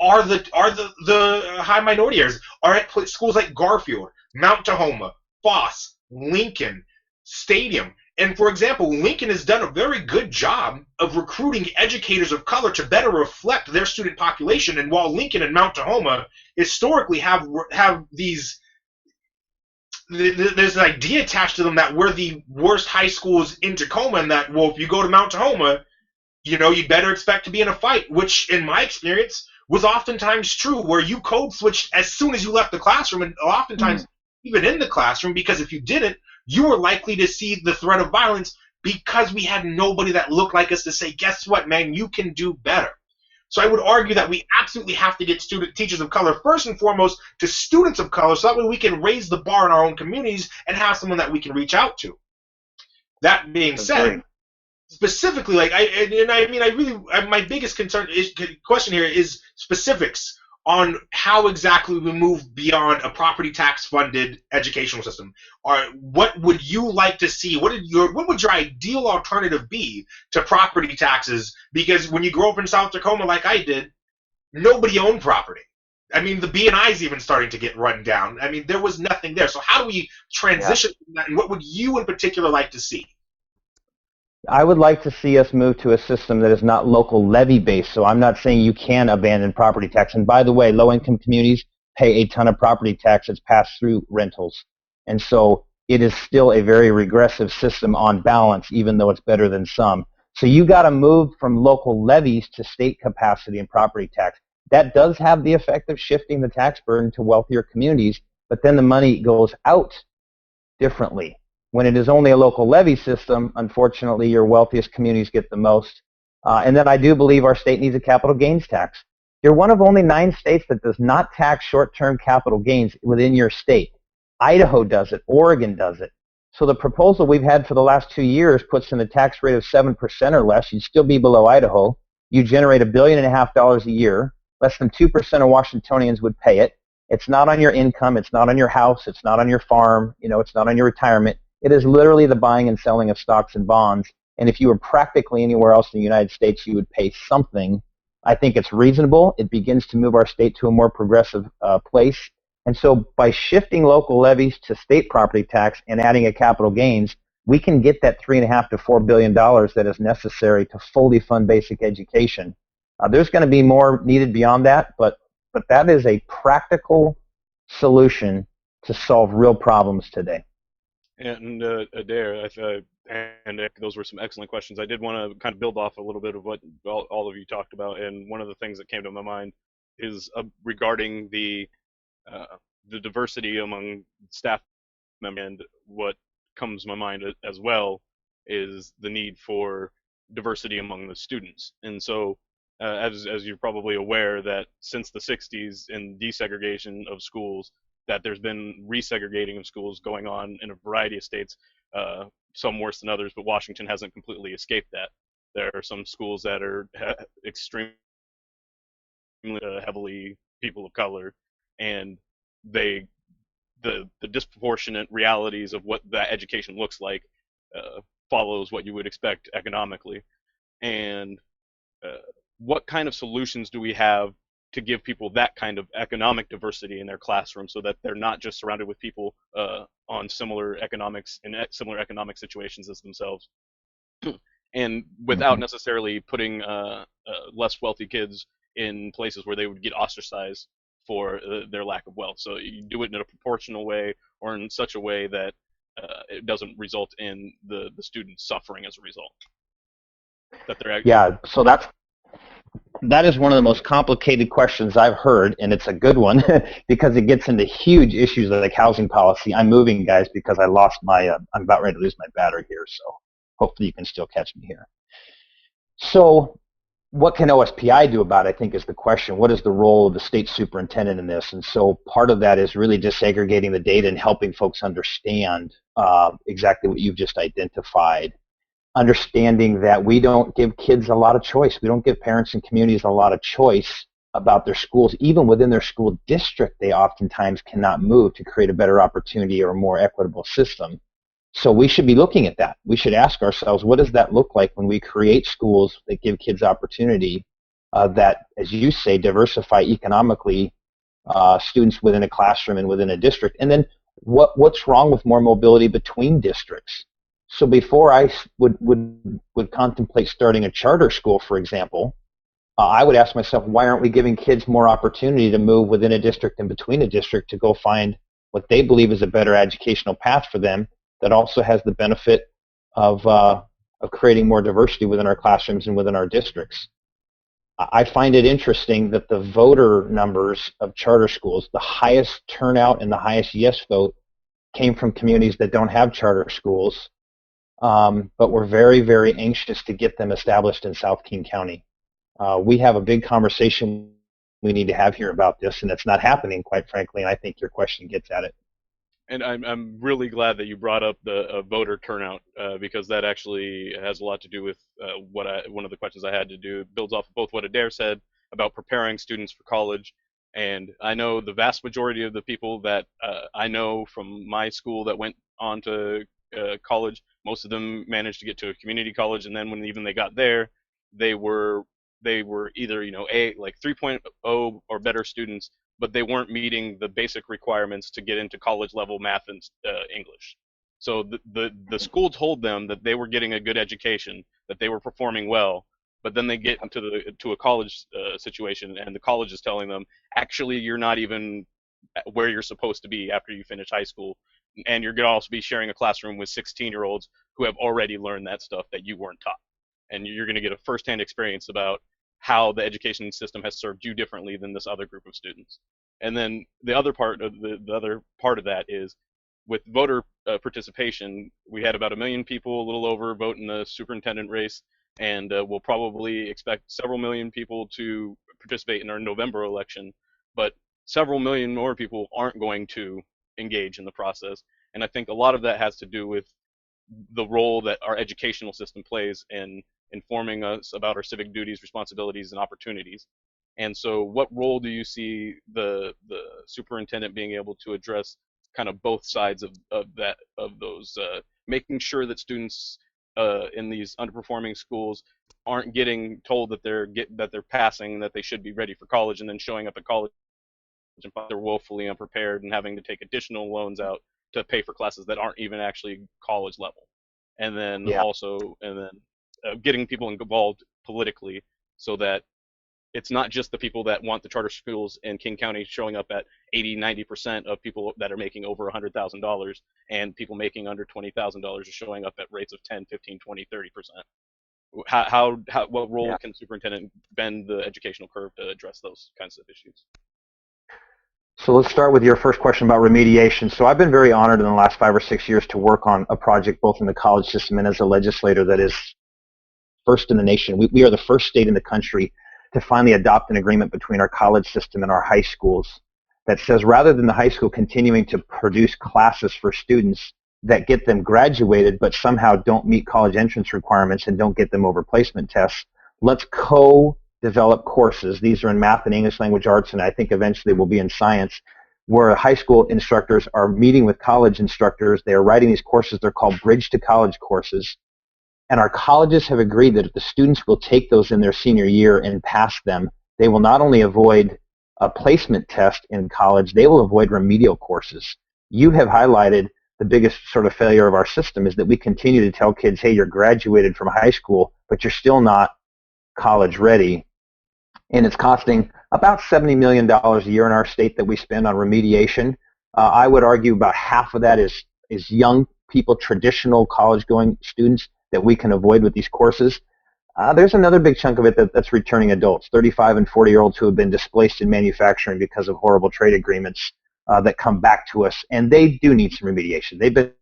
are the high minority areas, are at schools like Garfield, Mount Tahoma, Foss, Lincoln, Stadium. And for example, Lincoln has done a very good job of recruiting educators of color to better reflect their student population. And while Lincoln and Mount Tahoma historically have there's an idea attached to them that we're the worst high schools in Tacoma, and that, well, if you go to Mount Tahoma, you better expect to be in a fight, which in my experience was oftentimes true, where you code switched as soon as you left the classroom, and oftentimes even in the classroom, because if you didn't, you were likely to see the threat of violence because we had nobody that looked like us to say, guess what, man, you can do better. So I would argue that we absolutely have to get teachers of color first and foremost to students of color, so that way we can raise the bar in our own communities and have someone that we can reach out to. That being said, specifically, my biggest question here is specifics on how exactly we move beyond a property tax funded educational system. What would you like to see? What would your ideal alternative be to property taxes? Because when you grow up in South Tacoma like I did, nobody owned property. I mean, the B&I is even starting to get run down. I mean, there was nothing there. So how do we transition from that, and what would you in particular like to see? I would like to see us move to a system that is not local levy based. So I'm not saying you can abandon property tax. And by the way, low-income communities pay a ton of property tax that's passed through rentals. And so it is still a very regressive system on balance, even though it's better than some. So you got to move from local levies to state capacity and property tax. That does have the effect of shifting the tax burden to wealthier communities, but then the money goes out differently. When it is only a local levy system, unfortunately, your wealthiest communities get the most. And then I do believe our state needs a capital gains tax. You're one of only 9 states that does not tax short-term capital gains within your state. Idaho does it. Oregon does it. So the proposal we've had for the last 2 years puts in a tax rate of 7% or less. You'd still be below Idaho. You generate $1.5 billion a year. Less than 2% of Washingtonians would pay it. It's not on your income. It's not on your house. It's not on your farm. It's not on your retirement. It is literally the buying and selling of stocks and bonds. And if you were practically anywhere else in the United States, you would pay something. I think it's reasonable. It begins to move our state to a more progressive place. And so by shifting local levies to state property tax and adding a capital gains, we can get that $3.5 to $4 billion that is necessary to fully fund basic education. There's going to be more needed beyond that, but that is a practical solution to solve real problems today. And Adair, those were some excellent questions. I did want to kind of build off a little bit of what all of you talked about, and one of the things that came to my mind is regarding the diversity among staff members, and what comes to my mind as well is the need for diversity among the students. And so, as you're probably aware, that since the 60s in desegregation of schools, that there's been resegregating of schools going on in a variety of states, some worse than others, but Washington hasn't completely escaped that. There are some schools that are extremely heavily people of color, and the disproportionate realities of what that education looks like follows what you would expect economically. And what kind of solutions do we have to give people that kind of economic diversity in their classroom, so that they're not just surrounded with people on similar economics and similar economic situations as themselves, and without necessarily putting less wealthy kids in places where they would get ostracized for their lack of wealth. So you do it in a proportional way, or in such a way that it doesn't result in the students suffering as a result. So that is one of the most complicated questions I've heard, and it's a good one because it gets into huge issues like housing policy. I'm moving, guys, because I lost I'm about ready to lose my battery here, so hopefully you can still catch me here. So what can OSPI do about it, I think, is the question. What is the role of the state superintendent in this? And so part of that is really disaggregating the data and helping folks understand exactly what you've just identified. Understanding that we don't give kids a lot of choice. We don't give parents and communities a lot of choice about their schools. Even within their school district, they oftentimes cannot move to create a better opportunity or a more equitable system. So we should be looking at that. We should ask ourselves, what does that look like when we create schools that give kids opportunity that, as you say, diversify economically students within a classroom and within a district? And then what's wrong with more mobility between districts? So before I would contemplate starting a charter school, for example, I would ask myself, why aren't we giving kids more opportunity to move within a district and between a district to go find what they believe is a better educational path for them that also has the benefit of creating more diversity within our classrooms and within our districts? I find it interesting that the voter numbers of charter schools, the highest turnout and the highest yes vote, came from communities that don't have charter schools. But we're very, very anxious to get them established in South King County. We have a big conversation we need to have here about this, and it's not happening, quite frankly, and I think your question gets at it. And I'm really glad that you brought up the voter turnout, because that actually has a lot to do with one of the questions I had to do. It builds off of both what Adair said about preparing students for college. And I know the vast majority of the people that I know from my school that went on to college, most of them managed to get to a community college, and then when even they got there, they were either like 3.0 or better students, but they weren't meeting the basic requirements to get into college level math and English. So the school told them that they were getting a good education, that they were performing well, but then they get to a college situation, and the college is telling them, actually, you're not even where you're supposed to be after you finish high school. And you're going to also be sharing a classroom with 16-year-olds who have already learned that stuff that you weren't taught. And you're going to get a firsthand experience about how the education system has served you differently than this other group of students. And then the other part of that is, with voter participation, we had about 1 million people, a little over, vote in the superintendent race, and we'll probably expect several million people to participate in our November election, but several million more people aren't going to engage in the process. And I think a lot of that has to do with the role that our educational system plays in informing us about our civic duties, responsibilities, and opportunities. And so what role do you see the superintendent being able to address kind of both sides of those, making sure that students in these underperforming schools aren't getting told that they're passing, that they should be ready for college, and then showing up at college and they're woefully unprepared and having to take additional loans out to pay for classes that aren't even actually college level, and then getting people involved politically so that it's not just the people that want the charter schools in King County showing up at 80-90% of people that are making over $100,000, and people making under $20,000 are showing up at rates of 10, 15, 20, 30%. What role can the superintendent bend the educational curve to address those kinds of issues? So let's start with your first question about remediation. So I've been very honored in the last 5 or 6 years to work on a project both in the college system and as a legislator that is first in the nation. We are the first state in the country to finally adopt an agreement between our college system and our high schools that says rather than the high school continuing to produce classes for students that get them graduated but somehow don't meet college entrance requirements and don't get them over placement tests, let's co-develop courses. These are in math and English language arts, and I think eventually will be in science, where high school instructors are meeting with college instructors. They are writing these courses. They're called Bridge to College courses. And our colleges have agreed that if the students will take those in their senior year and pass them, they will not only avoid a placement test in college, they will avoid remedial courses. You have highlighted the biggest sort of failure of our system is that we continue to tell kids, hey, you're graduated from high school, but you're still not college ready. And it's costing about $70 million a year in our state that we spend on remediation. I would argue about half of that is young people, traditional college-going students that we can avoid with these courses. There's another big chunk of it that's returning adults, 35 and 40-year-olds who have been displaced in manufacturing because of horrible trade agreements that come back to us, and they do need some remediation. They've been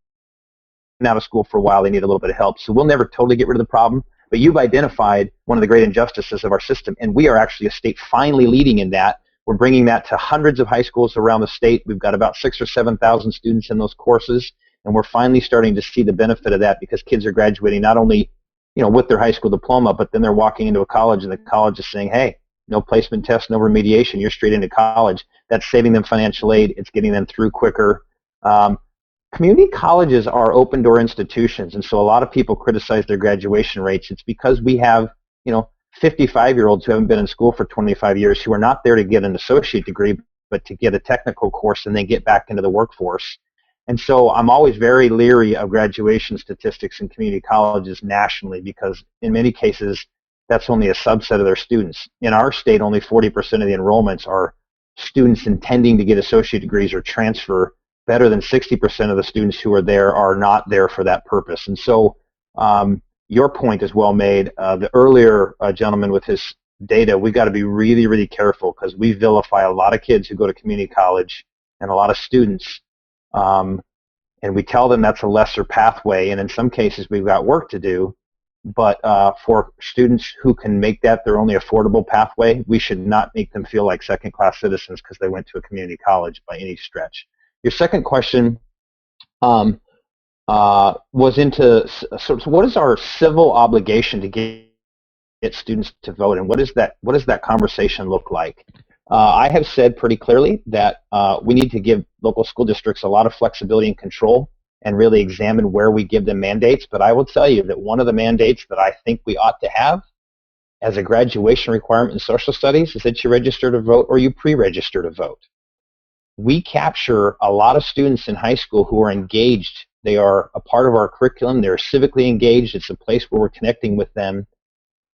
out of school for a while. They need a little bit of help. So we'll never totally get rid of the problem, but you've identified one of the great injustices of our system, and we are actually a state finally leading in that. We're bringing that to hundreds of high schools around the state. We've got about 6,000 or 7,000 students in those courses. And we're finally starting to see the benefit of that because kids are graduating not only, with their high school diploma, but then they're walking into a college and the college is saying, hey, no placement test, no remediation, you're straight into college. That's saving them financial aid. It's getting them through quicker. Community colleges are open door institutions, and so a lot of people criticize their graduation rates. It's because we have, 55-year-olds who haven't been in school for 25 years who are not there to get an associate degree, but to get a technical course and then get back into the workforce. And so I'm always very leery of graduation statistics in community colleges nationally because in many cases that's only a subset of their students. In our state, only 40% of the enrollments are students intending to get associate degrees or transfer. Better than 60% of the students who are there are not there for that purpose. And so your point is well made. The earlier gentleman with his data, we've got to be really, really careful because we vilify a lot of kids who go to community college and a lot of students. And we tell them that's a lesser pathway, and in some cases we've got work to do, but for students who can make that their only affordable pathway, we should not make them feel like second-class citizens because they went to a community college by any stretch. Your second question was into so what is our civil obligation to get students to vote, and what does that conversation look like? I have said pretty clearly that we need to give local school districts a lot of flexibility and control and really examine where we give them mandates. But I will tell you that one of the mandates that I think we ought to have as a graduation requirement in social studies is that you register to vote or you pre-register to vote. We capture a lot of students in high school who are engaged. They are a part of our curriculum. They're civically engaged. It's a place where we're connecting with them.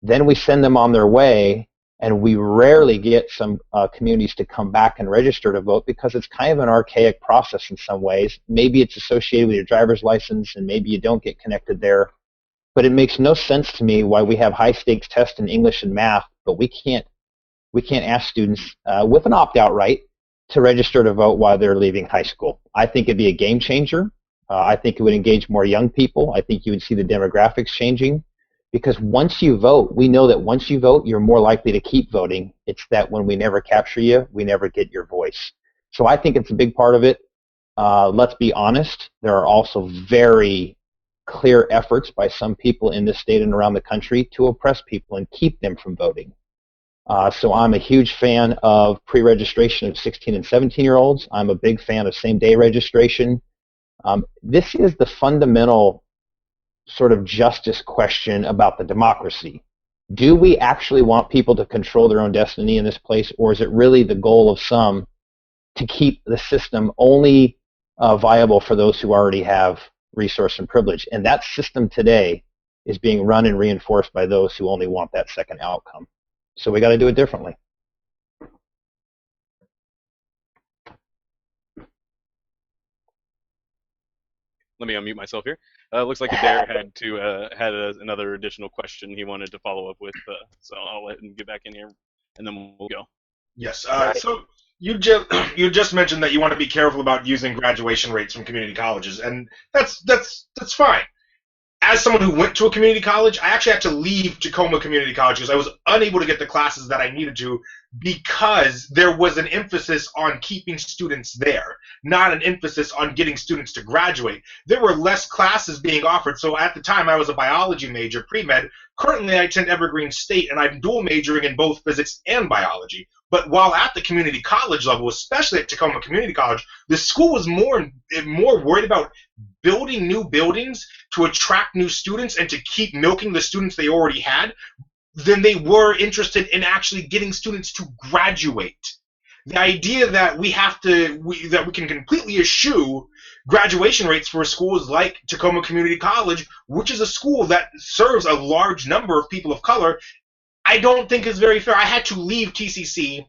Then we send them on their way. And we rarely get some communities to come back and register to vote because it's kind of an archaic process in some ways. Maybe it's associated with your driver's license and maybe you don't get connected there. But it makes no sense to me why we have high-stakes tests in English and math, but we can't ask students with an opt-out right to register to vote while they're leaving high school. I think it'd be a game changer. I think it would engage more young people. I think you would see the demographics changing. Because once you vote, we know that once you vote, you're more likely to keep voting. It's that when we never capture you, we never get your voice. So I think it's a big part of it. Let's be honest. There are also very clear efforts by some people in this state and around the country to oppress people and keep them from voting. So I'm a huge fan of pre-registration of 16 and 17-year-olds. I'm a big fan of same-day registration. This is the fundamental sort of justice question about the democracy. Do we actually want people to control their own destiny in this place, or is it really the goal of some to keep the system only viable for those who already have resource and privilege? And that system today is being run and reinforced by those who only want that second outcome. So we got to do it differently. Let me unmute myself here. Looks like Adair had another additional question he wanted to follow up with, so I'll let him get back in here, and then we'll go. Yes. So you just mentioned that you want to be careful about using graduation rates from community colleges, and that's fine. As someone who went to a community college, I actually had to leave Tacoma Community College because I was unable to get the classes that I needed to because there was an emphasis on keeping students there, not an emphasis on getting students to graduate. There were less classes being offered. So at the time, I was a biology major, pre-med. Currently, I attend Evergreen State, and I'm dual majoring in both physics and biology. But while at the community college level, especially at Tacoma Community College, the school was more worried about building new buildings to attract new students and to keep milking the students they already had than they were interested in actually getting students to graduate. The idea that we can completely eschew graduation rates for schools like Tacoma Community College, which is a school that serves a large number of people of color, I don't think is very fair. I had to leave TCC,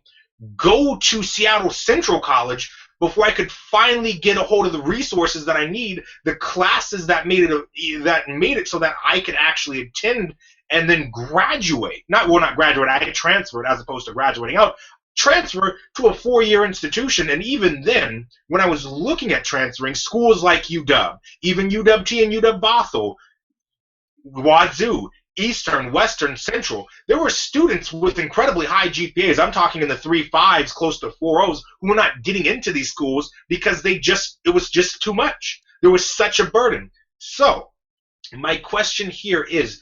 go to Seattle Central College before I could finally get a hold of the resources that I need, the classes that made it so that I could actually attend and then graduate. Not graduate, I had transferred as opposed to graduating out. Transfer to a 4-year institution, and even then, when I was looking at transferring, schools like UW, even UW-T and UW-Bothell, Wazoo, Eastern, Western, Central, there were students with incredibly high GPAs. I'm talking in the 3.5s, close to 4.0s, who were not getting into these schools because it was just too much. There was such a burden. So, my question here is,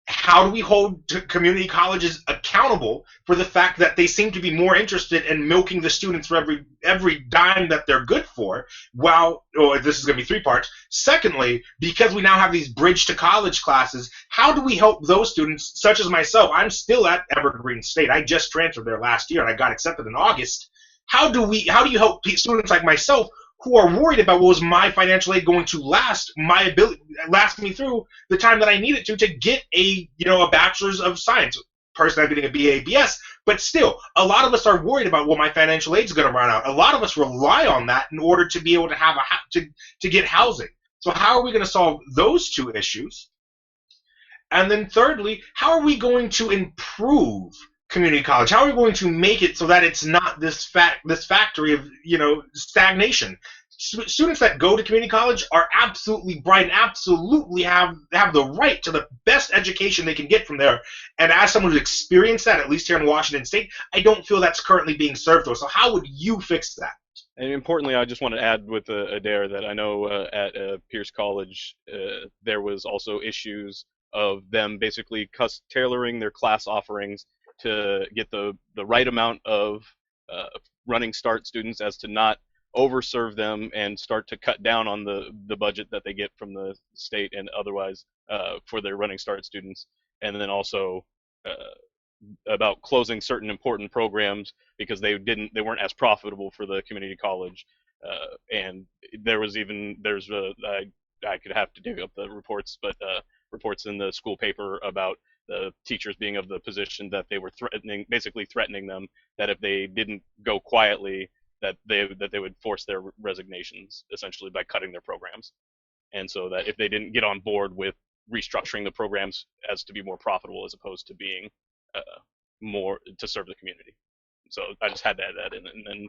how do we hold community colleges accountable for the fact that they seem to be more interested in milking the students for every dime that they're good for? This is going to be 3 parts. Secondly, because we now have these bridge to college classes, how do we help those students, such as myself? I'm still at Evergreen State. I just transferred there last year and I got accepted in August. How do you help students like myself who are worried about was my financial aid going to last me through the time that I needed to get a bachelor's of science. Personally, I'm getting a BA, BS, but still, a lot of us are worried about, my financial aid is going to run out. A lot of us rely on that in order to be able to have to get housing. So how are we going to solve those 2 issues? And then thirdly, how are we going to improve community college? How are we going to make it so that it's not this factory of stagnation? Students that go to community college are absolutely bright and absolutely have the right to the best education they can get from there. And as someone who's experienced that, at least here in Washington State, I don't feel that's currently being served to us. So how would you fix that? And importantly, I just want to add with Adair that I know at Pierce College there was also issues of them basically tailoring their class offerings to get the right amount of running start students as to not overserve them and start to cut down on the budget that they get from the state and otherwise for their running start students. And then also about closing certain important programs because they weren't as profitable for the community college. And I could have to dig up the reports, but reports in the school paper about the teachers being of the position that they were basically threatening them that if they didn't go quietly, that they would force their resignations essentially by cutting their programs. And so that if they didn't get on board with restructuring the programs as to be more profitable as opposed to being more to serve the community. So I just had to add that in. And then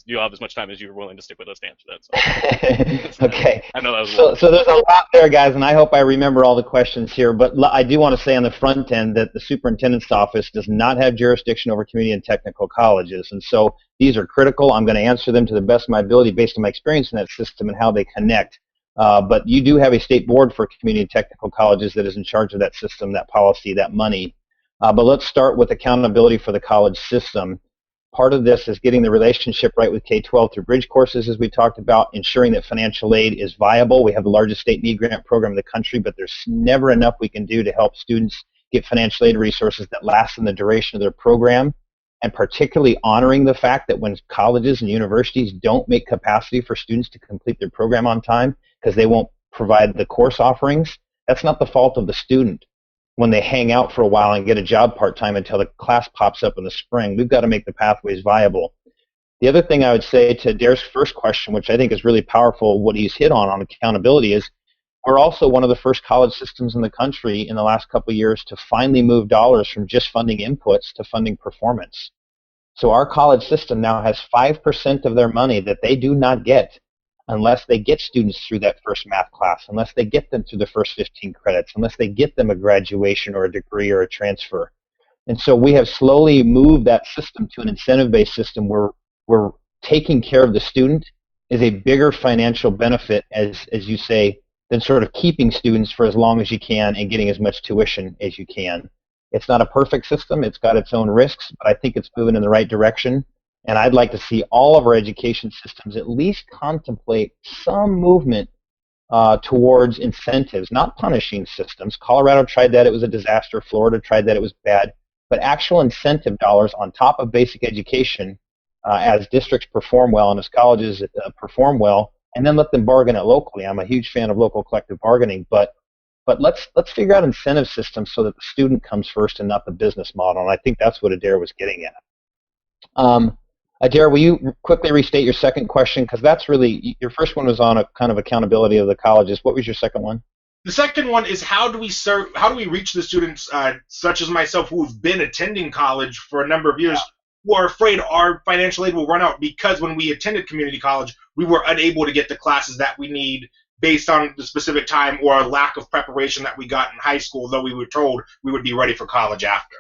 you'll have as much time as you're willing to stick with us to answer that. So Okay. I know that was a lot. So there's a lot there, guys, and I hope I remember all the questions here. But I do want to say on the front end that the superintendent's office does not have jurisdiction over community and technical colleges. And so these are critical. I'm going to answer them to the best of my ability based on my experience in that system and how they connect. But you do have a state board for community and technical colleges that is in charge of that system, that policy, that money. But let's start with accountability for the college system. Part of this is getting the relationship right with K-12 through bridge courses, as we talked about, ensuring that financial aid is viable. We have the largest state need grant program in the country, but there's never enough we can do to help students get financial aid resources that last in the duration of their program, and particularly honoring the fact that when colleges and universities don't make capacity for students to complete their program on time because they won't provide the course offerings, that's not the fault of the student. When they hang out for a while and get a job part-time until the class pops up in the spring. We've got to make the pathways viable. The other thing I would say to Adair's first question, which I think is really powerful, what he's hit on accountability, is we're also one of the first college systems in the country in the last couple of years to finally move dollars from just funding inputs to funding performance. So our college system now has 5% of their money that they do not get unless they get students through that first math class, unless they get them through the first 15 credits, unless they get them a graduation or a degree or a transfer. And so we have slowly moved that system to an incentive-based system where we're taking care of the student is a bigger financial benefit, as you say, than sort of keeping students for as long as you can and getting as much tuition as you can. It's not a perfect system. It's got its own risks, but I think it's moving in the right direction. And I'd like to see all of our education systems at least contemplate some movement towards incentives, not punishing systems. Colorado tried that. It was a disaster. Florida tried that. It was bad. But actual incentive dollars on top of basic education as districts perform well and as colleges perform well, and then let them bargain it locally. I'm a huge fan of local collective bargaining, but let's figure out incentive systems so that the student comes first and not the business model. And I think that's what Adair was getting at. Adair, will you quickly restate your second question? Because that's really, your first one was on a kind of accountability of the colleges. What was your second one? The second one is how do we reach the students such as myself who have been attending college for a number of years who are afraid our financial aid will run out because when we attended community college, we were unable to get the classes that we need based on the specific time or a lack of preparation that we got in high school, though we were told we would be ready for college after.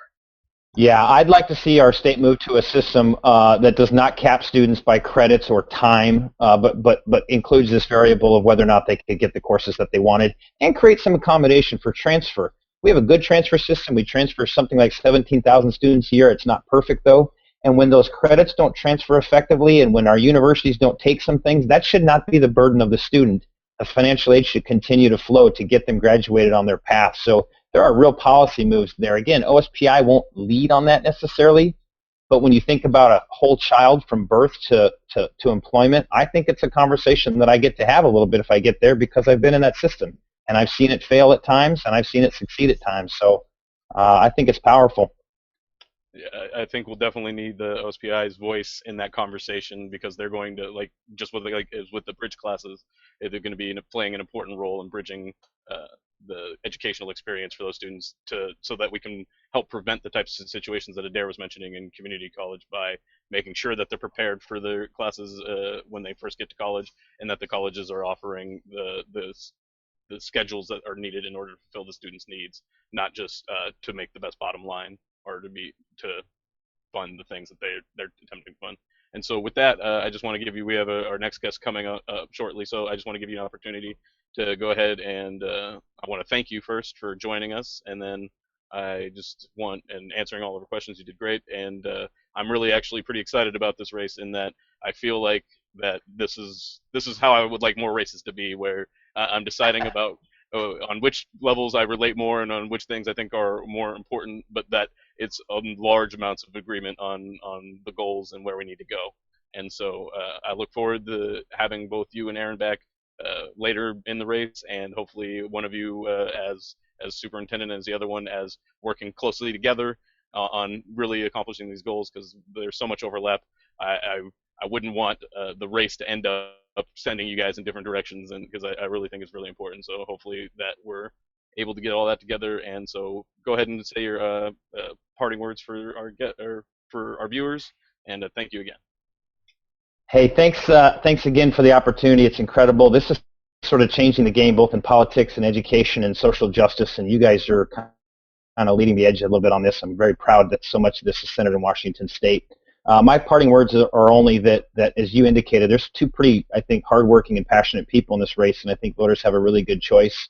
Yeah, I'd like to see our state move to a system that does not cap students by credits or time, but includes this variable of whether or not they could get the courses that they wanted, and create some accommodation for transfer. We have a good transfer system. We transfer something like 17,000 students a year. It's not perfect, though. And when those credits don't transfer effectively and when our universities don't take some things, that should not be the burden of the student. The financial aid should continue to flow to get them graduated on their path. So there are real policy moves there. Again, OSPI won't lead on that necessarily, but when you think about a whole child from birth to employment, I think it's a conversation that I get to have a little bit if I get there because I've been in that system. And I've seen it fail at times, and I've seen it succeed at times. So I think it's powerful. Yeah, I think we'll definitely need the OSPI's voice in that conversation because they're going to, like, just with the bridge classes, they're going to be playing an important role in bridging the educational experience for those students so that we can help prevent the types of situations that Adair was mentioning in community college by making sure that they're prepared for their classes when they first get to college, and that the colleges are offering the schedules that are needed in order to fulfill the students' needs, not just to make the best bottom line or to fund the things that they're attempting to fund. And so with that, I just want to give you, we have our next guest coming up shortly, so I just want to give you an opportunity to go ahead and I want to thank you first for joining us, and then I just want, and answering all of our questions, you did great, and I'm really actually pretty excited about this race in that I feel like that this is how I would like more races to be, where I'm deciding about on which levels I relate more and on which things I think are more important, but that it's large amounts of agreement on the goals and where we need to go. And so I look forward to having both you and Aaron back later in the race, and hopefully one of you as superintendent and the other one as working closely together on really accomplishing these goals, because there's so much overlap. I wouldn't want the race to end up sending you guys in different directions, and because I really think it's really important. So hopefully that we're able to get all that together. And so go ahead and say your parting words for our viewers, and thank you again. Hey, thanks again for the opportunity. It's incredible. This is sort of changing the game both in politics and education and social justice, and you guys are kind of leading the edge a little bit on this. I'm very proud that so much of this is centered in Washington State. My parting words are only that, as you indicated, there's two pretty, I think, hardworking and passionate people in this race, and I think voters have a really good choice.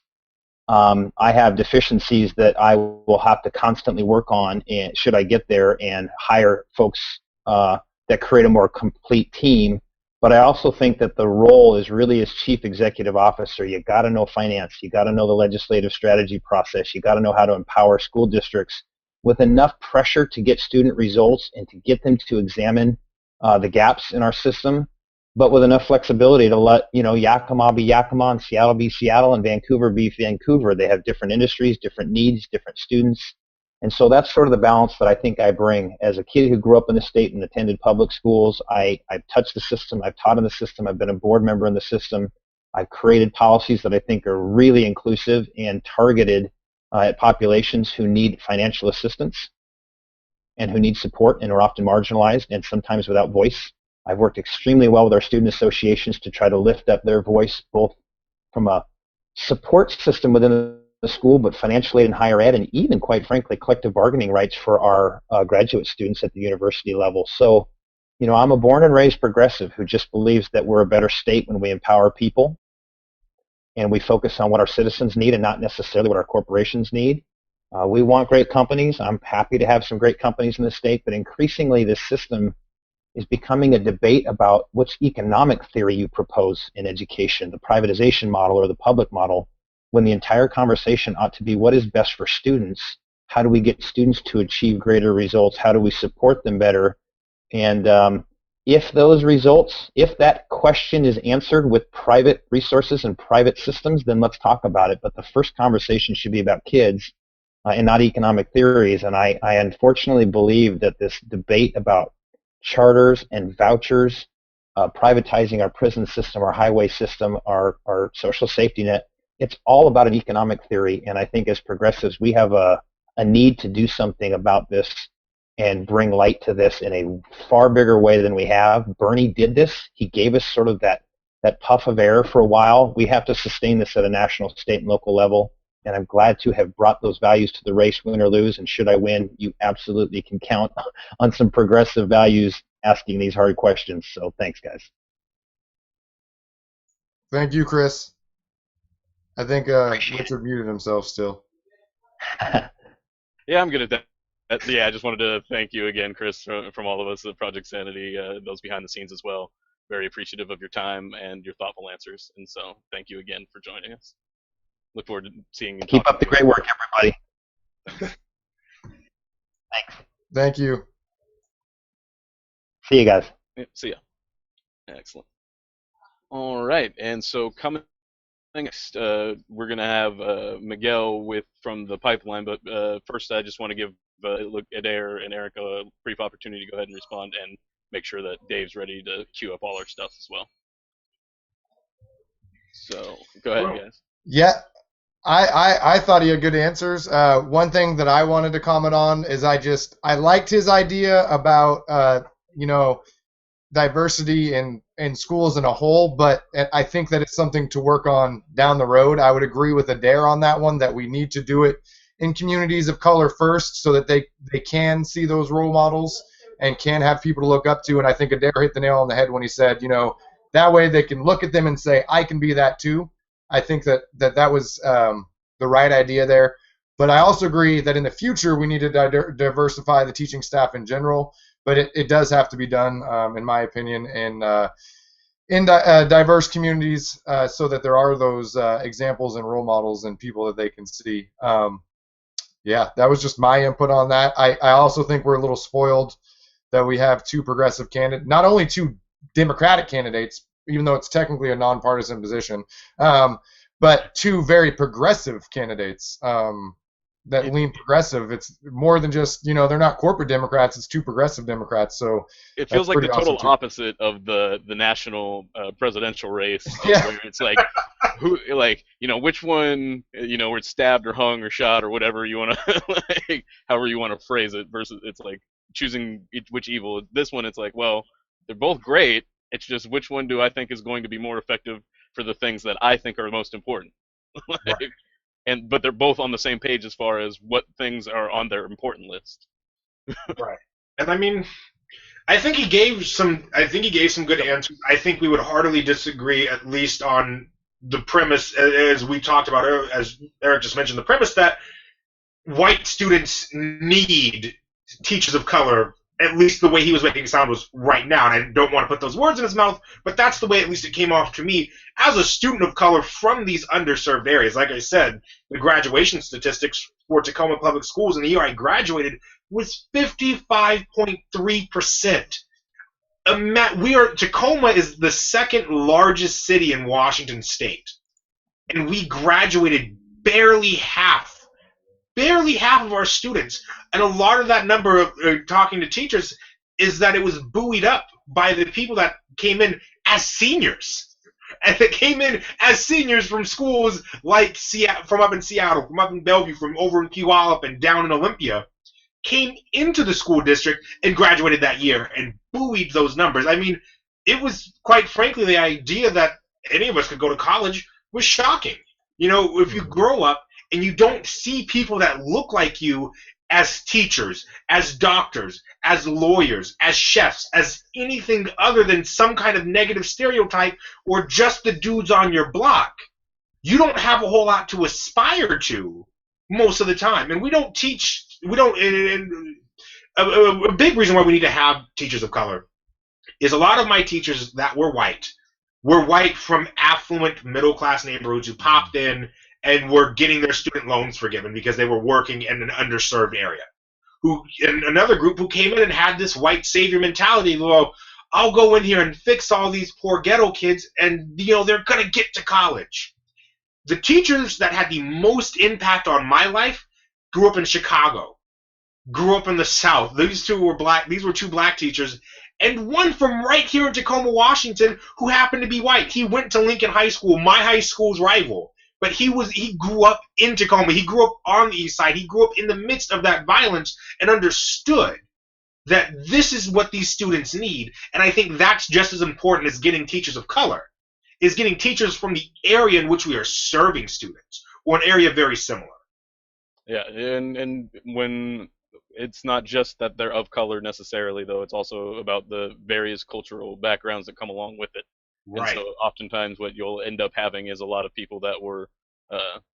I have deficiencies that I will have to constantly work on, and should I get there, and hire folks that create a more complete team. But I also think that the role is really as chief executive officer. You got to know finance. You got to know the legislative strategy process. You got to know how to empower school districts with enough pressure to get student results and to get them to examine the gaps in our system, but with enough flexibility to let, Yakima be Yakima and Seattle be Seattle and Vancouver be Vancouver. They have different industries, different needs, different students. And so that's sort of the balance that I think I bring. As a kid who grew up in the state and attended public schools, I've touched the system, I've taught in the system, I've been a board member in the system. I've created policies that I think are really inclusive and targeted at populations who need financial assistance and who need support and are often marginalized and sometimes without voice. I've worked extremely well with our student associations to try to lift up their voice, both from a support system within the school, but financial aid in higher ed, and even, quite frankly, collective bargaining rights for our graduate students at the university level. So, I'm a born and raised progressive who just believes that we're a better state when we empower people and we focus on what our citizens need and not necessarily what our corporations need. We want great companies. I'm happy to have some great companies in the state, but increasingly this system is becoming a debate about which economic theory you propose in education, the privatization model or the public model, when the entire conversation ought to be what is best for students. How do we get students to achieve greater results? How do we support them better? And if those results, if that question is answered with private resources and private systems, then let's talk about it. But the first conversation should be about kids and not economic theories. And I unfortunately believe that this debate about charters and vouchers, privatizing our prison system, our highway system, our social safety net, it's all about an economic theory. And I think as progressives, we have a need to do something about this and bring light to this in a far bigger way than we have. Bernie did this. He gave us sort of that puff of air for a while. We have to sustain this at a national, state, and local level. And I'm glad to have brought those values to the race, win or lose. And should I win, you absolutely can count on some progressive values asking these hard questions. So thanks, guys. Thank you, Chris. I think Richard muted himself still. Yeah, I'm good at that. Yeah, I just wanted to thank you again, Chris, from all of us at Project Sanity, those behind the scenes as well. Very appreciative of your time and your thoughtful answers. And so thank you again for joining us. Look forward to seeing you. Keep up the great work, everybody. Thanks. Thank you. See you guys. Yeah, see ya. Excellent. All right, and so coming next, we're going to have Miguel from the pipeline, but first I just want to give Adair and Eric a brief opportunity to go ahead and respond and make sure that Dave's ready to queue up all our stuff as well. So go ahead, guys. Yeah, I thought he had good answers. One thing that I wanted to comment on is I liked his idea about diversity in schools in a whole, but I think that it's something to work on down the road. I would agree with Adair on that one, that we need to do it in communities of color first so that they can see those role models and can have people to look up to. And I think Adair hit the nail on the head when he said, that way they can look at them and say, I can be that too. I think that was the right idea there. But I also agree that in the future we need to diversify the teaching staff in general. But it does have to be done, in my opinion, in diverse communities so that there are those examples and role models and people that they can see. Yeah, that was just my input on that. I also think we're a little spoiled that we have two progressive candidates, not only two Democratic candidates, even though it's technically a nonpartisan position, but two very progressive candidates that lean progressive. It's more than just, they're not corporate Democrats, it's two progressive Democrats. So it feels like the total opposite of the national presidential race. Yeah. Where it's like, which one, where it's stabbed or hung or shot or whatever you want to, however you want to phrase it, versus it's like choosing which evil. This one, it's like, well, they're both great, It's just which one do I think is going to be more effective for the things that I think are most important. Right. But they're both on the same page as far as what things are on their important list. Right. And I mean, I think he gave some. I think he gave some good answers. I think we would heartily disagree, at least on the premise, as we talked about, as Eric just mentioned, the premise that white students need teachers of color. At least the way he was making it sound was right now, and I don't want to put those words in his mouth, but that's the way at least it came off to me as a student of color from these underserved areas. Like I said, the graduation statistics for Tacoma Public Schools in the year I graduated was 55.3%. Tacoma is the second largest city in Washington State, and we graduated barely half of our students. And a lot of that number of talking to teachers is that it was buoyed up by the people that came in as seniors. And they came in as seniors from schools like from up in Seattle, from up in Bellevue, from over in Puyallup and down in Olympia, came into the school district and graduated that year and buoyed those numbers. I mean, it was, quite frankly, the idea that any of us could go to college was shocking. You know, if you grow up and you don't see people that look like you as teachers, as doctors, as lawyers, as chefs, as anything other than some kind of negative stereotype or just the dudes on your block, you don't have a whole lot to aspire to most of the time. And we don't teach, a big reason why we need to have teachers of color is a lot of my teachers that were white from affluent middle-class neighborhoods who popped in and were getting their student loans forgiven because they were working in an underserved area. And another group who came in and had this white savior mentality, well, I'll go in here and fix all these poor ghetto kids and, you know, they're going to get to college. The teachers that had the most impact on my life grew up in Chicago, grew up in the South. These two were black. These were two black teachers. And one from right here in Tacoma, Washington, who happened to be white. He went to Lincoln High School, my high school's rival. But he grew up in Tacoma. He grew up on the east side. He grew up in the midst of that violence and understood that this is what these students need. And I think that's just as important as getting teachers of color, is getting teachers from the area in which we are serving students, or an area very similar. Yeah, and when it's not just that they're of color necessarily, though, it's also about the various cultural backgrounds that come along with it. Right. And so oftentimes what you'll end up having is a lot of people that were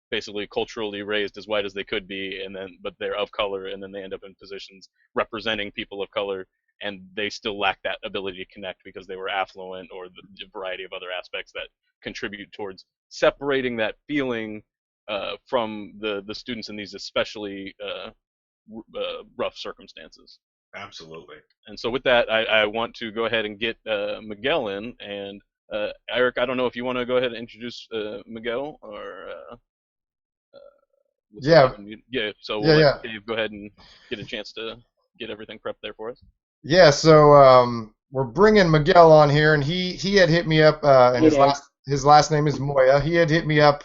basically culturally raised as white as they could be, but they're of color, and then they end up in positions representing people of color, and they still lack that ability to connect because they were affluent or the variety of other aspects that contribute towards separating that feeling from the students in these especially rough circumstances. Absolutely. And so with that, I want to go ahead and get Miguel in. And Eric, I don't know if you want to go ahead and introduce Miguel, or Yeah. Yeah. So we'll let Dave go ahead and get a chance to get everything prepped there for us. Yeah. So we're bringing Miguel on here, and he had hit me up, and his last name is Moya. He had hit me up,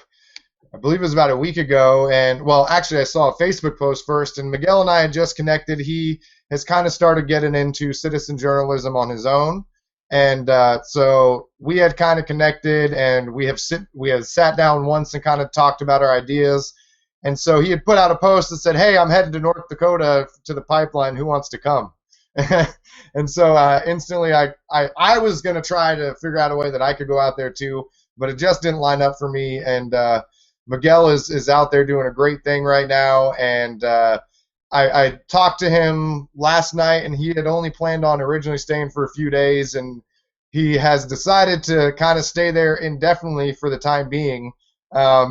I believe it was about a week ago, and well, actually I saw a Facebook post first, and Miguel and I had just connected. He has kind of started getting into citizen journalism on his own, and so we had kind of connected, and we had sat down once and kind of talked about our ideas. And so he had put out a post that said, "Hey, I'm headed to North Dakota to the pipeline. Who wants to come?" And so instantly I was going to try to figure out a way that I could go out there too, but it just didn't line up for me. And Miguel is out there doing a great thing right now, and I talked to him last night, and he had only planned on originally staying for a few days, and he has decided to kind of stay there indefinitely for the time being,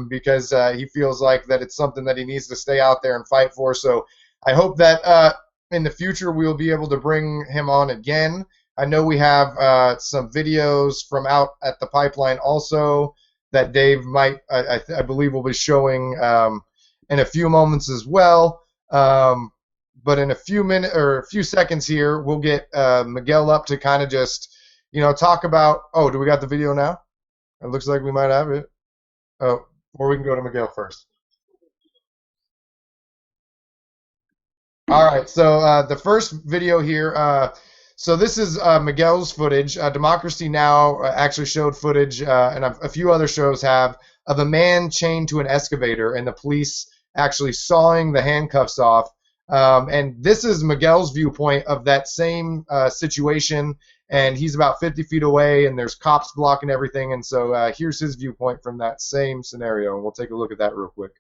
because he feels like that it's something that he needs to stay out there and fight for. So I hope that in the future we'll be able to bring him on again. I know we have some videos from out at the pipeline also that Dave might, I believe, will be showing in a few moments as well. But in a few seconds here, we'll get Miguel up to kind of just, talk about. Oh, do we got the video now? It looks like we might have it. Oh, or we can go to Miguel first. All right. So the first video here, So this is Miguel's footage. Democracy Now! Actually showed footage, and a few other shows have, of a man chained to an excavator and the police actually sawing the handcuffs off. And this is Miguel's viewpoint of that same situation, and he's about 50 feet away, and there's cops blocking everything. And so here's his viewpoint from that same scenario, and we'll take a look at that real quick.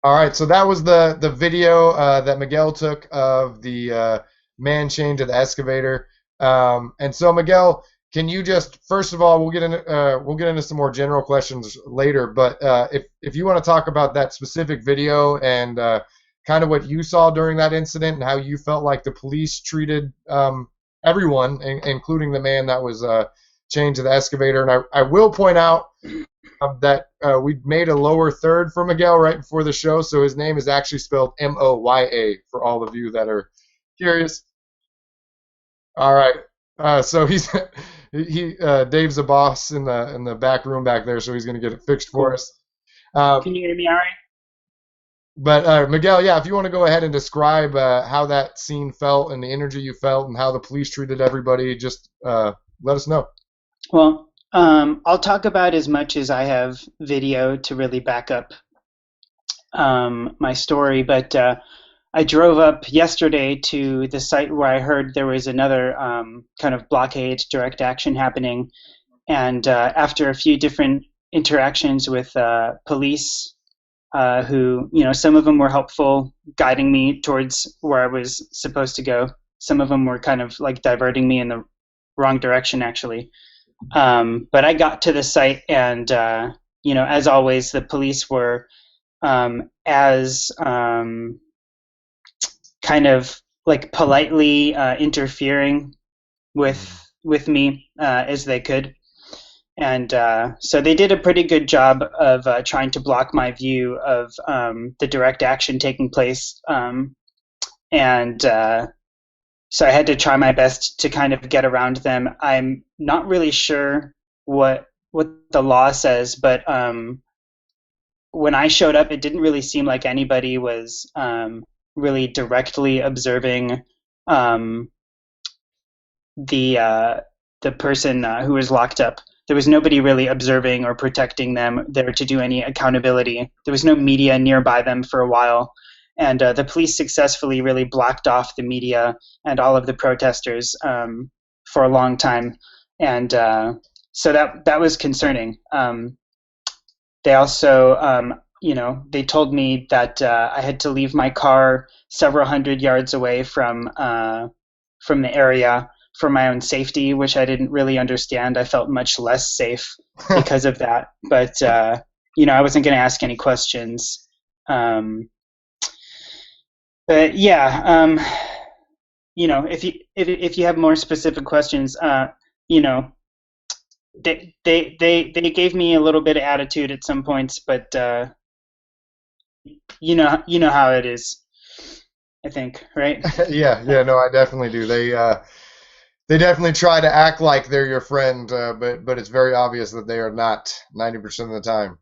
All right, so that was the video that Miguel took of the man chained to the excavator. And so Miguel, can you just, first of all, we'll get into some more general questions later, but if you want to talk about that specific video and kind of what you saw during that incident and how you felt like the police treated everyone, including the man that was chained to the excavator. And I will point out that we made a lower third for Miguel right before the show, so his name is actually spelled Moya for all of you that are curious. All right, so Dave's a boss in the back room back there, so he's going to get it fixed for us. Can you hear me all right? But Miguel, yeah, if you want to go ahead and describe how that scene felt and the energy you felt and how the police treated everybody, just let us know. Well, I'll talk about as much as I have video to really back up my story, but I drove up yesterday to the site where I heard there was another kind of blockade direct action happening, and after a few different interactions with police who, some of them were helpful, guiding me towards where I was supposed to go. Some of them were kind of like diverting me in the wrong direction, actually. But I got to the site, and as always, the police were as kind of like politely interfering with me as they could, and so they did a pretty good job of trying to block my view of the direct action taking place, and so I had to try my best to kind of get around them. I'm not really sure what the law says, but when I showed up, it didn't really seem like anybody was really directly observing the person who was locked up. There was nobody really observing or protecting them there to do any accountability. There was no media nearby them for a while. And the police successfully really blocked off the media and all of the protesters for a long time, and so that was concerning. They also, they told me that I had to leave my car several hundred yards away from the area for my own safety, which I didn't really understand. I felt much less safe because of that, but I wasn't going to ask any questions. But yeah, if you have more specific questions, they gave me a little bit of attitude at some points, but you know how it is, I think, right? yeah, no, I definitely do. They definitely try to act like they're your friend, but it's very obvious that they are not 90% of the time.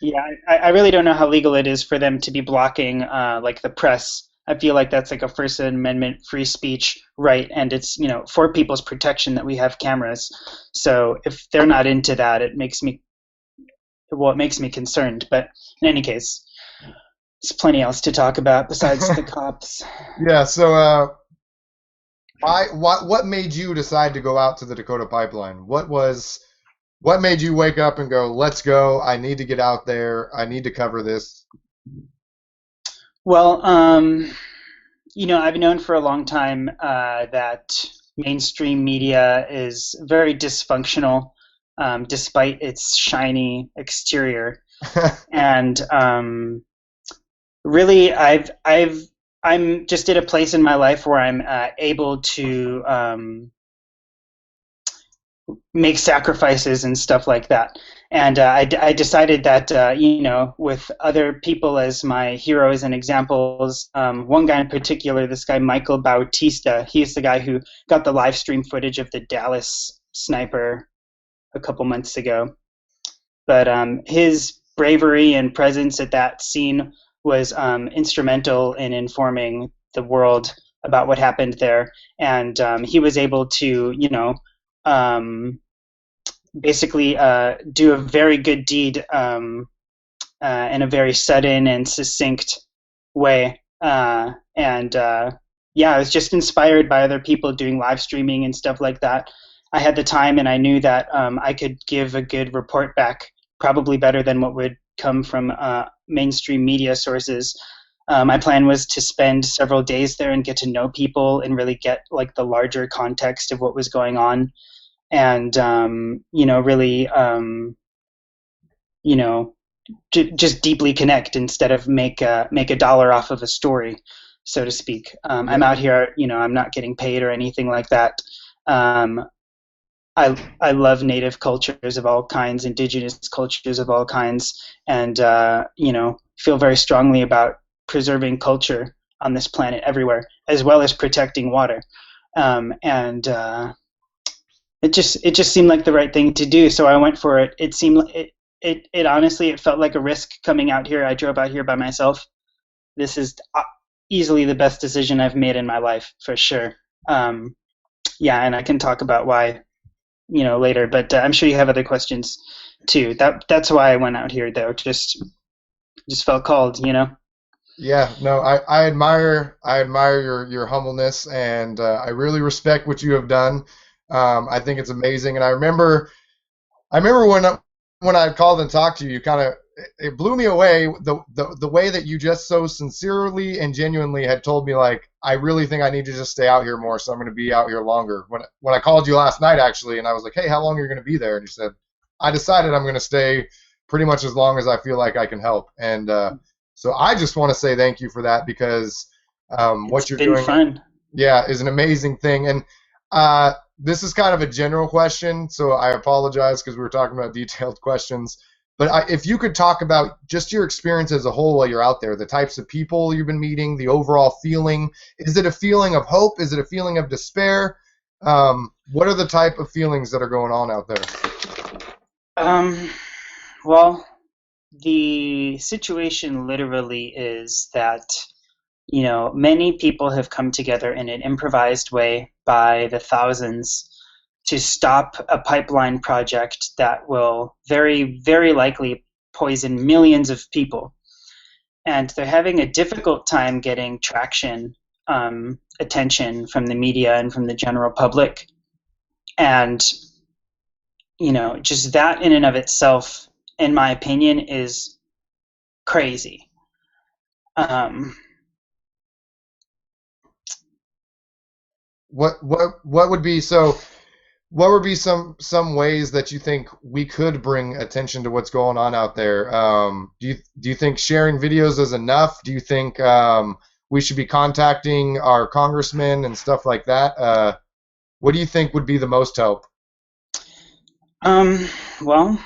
Yeah, I really don't know how legal it is for them to be blocking like the press. I feel like that's like a First Amendment free speech right, and it's for people's protection that we have cameras. So if they're not into that, it makes me concerned. But in any case, there's plenty else to talk about besides the cops. Yeah. So What made you decide to go out to the Dakota Pipeline? What made you wake up and go, let's go, I need to get out there, I need to cover this? Well, I've known for a long time that mainstream media is very dysfunctional, despite its shiny exterior. And really, I'm just at a place in my life where I'm able to make sacrifices and stuff like that. And I decided that, with other people as my heroes and examples, one guy in particular, this guy Michael Bautista, he's the guy who got the live stream footage of the Dallas sniper a couple months ago. But his bravery and presence at that scene was instrumental in informing the world about what happened there. And he was able to, basically do a very good deed in a very sudden and succinct way. I was just inspired by other people doing live streaming and stuff like that. I had the time, and I knew that I could give a good report back, probably better than what would come from mainstream media sources. My plan was to spend several days there and get to know people and really get like the larger context of what was going on. And really, just deeply connect instead of make a dollar off of a story, so to speak. I'm out here, I'm not getting paid or anything like that. I love native cultures of all kinds, indigenous cultures of all kinds, and feel very strongly about preserving culture on this planet everywhere, as well as protecting water. It just seemed like the right thing to do, so I went for it. It seemed it honestly, it felt like a risk coming out here. I drove out here by myself. This is easily the best decision I've made in my life, for sure. And I can talk about why, later. But I'm sure you have other questions too. That's why I went out here, though. Just felt called, Yeah, no, I admire your humbleness, and I really respect what you have done. I think it's amazing, and I remember when I called and talked to you, it blew me away the way that you just so sincerely and genuinely had told me, like, I really think I need to just stay out here more, so I'm going to be out here longer. When I called you last night, actually, and I was like, hey, how long are you going to be there? And you said, I decided I'm going to stay pretty much as long as I feel like I can help. And so I just want to say thank you for that, because what you're doing, fun. Yeah, is an amazing thing. And this is kind of a general question, so I apologize because we were talking about detailed questions. But if you could talk about just your experience as a whole while you're out there, the types of people you've been meeting, the overall feeling. Is it a feeling of hope? Is it a feeling of despair? What are the type of feelings that are going on out there? Well, the situation literally is that, many people have come together in an improvised way by the thousands to stop a pipeline project that will very, very likely poison millions of people. And they're having a difficult time getting traction, attention from the media and from the general public. And, just that in and of itself, in my opinion, is crazy. What would be what would be some ways that you think we could bring attention to what's going on out there? Do you think sharing videos is enough? Do you think we should be contacting our congressmen and stuff like that? What do you think would be the most help? Well,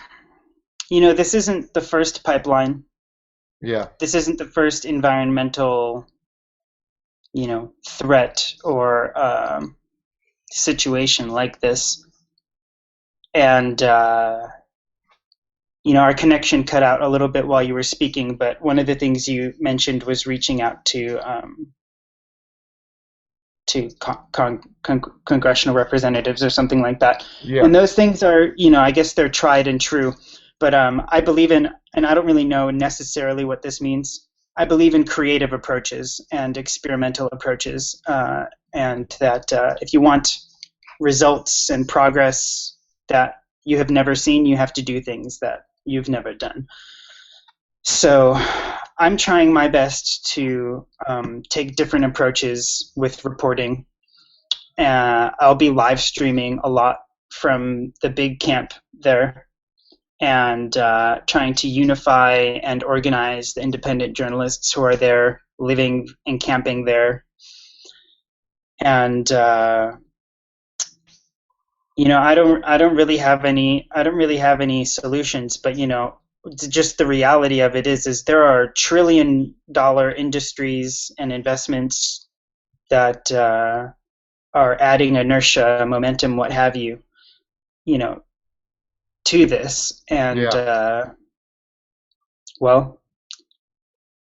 this isn't the first pipeline. Yeah. This isn't the first environmental, threat or situation like this. And, our connection cut out a little bit while you were speaking, but one of the things you mentioned was reaching out to congressional representatives or something like that. Yeah. And those things are, I guess they're tried and true. But I believe in, and I don't really know necessarily what this means, I believe in creative approaches and experimental approaches. and that if you want results and progress that you have never seen, you have to do things that you've never done. So I'm trying my best to take different approaches with reporting. I'll be live streaming a lot from the big camp there, and trying to unify and organize the independent journalists who are there, living and camping there. And I don't really have any solutions, but just the reality of it is there are trillion-dollar industries and investments that are adding inertia, momentum, what have you, to this. And well,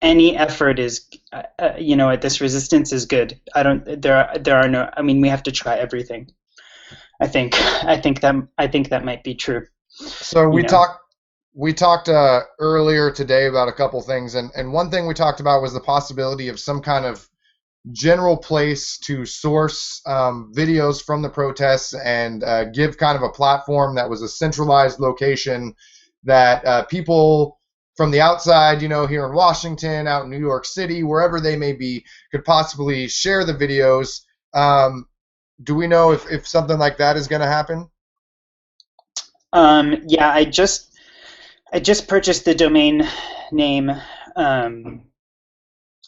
any effort is, at this resistance is good. There are no. I mean, we have to try everything. I think that might be true. So we talked earlier today about a couple things, and one thing we talked about was the possibility of some kind of general place to source videos from the protests and give kind of a platform that was a centralized location that people from the outside, here in Washington, out in New York City, wherever they may be, could possibly share the videos. Do we know if something like that is going to happen? Yeah, I just purchased the domain name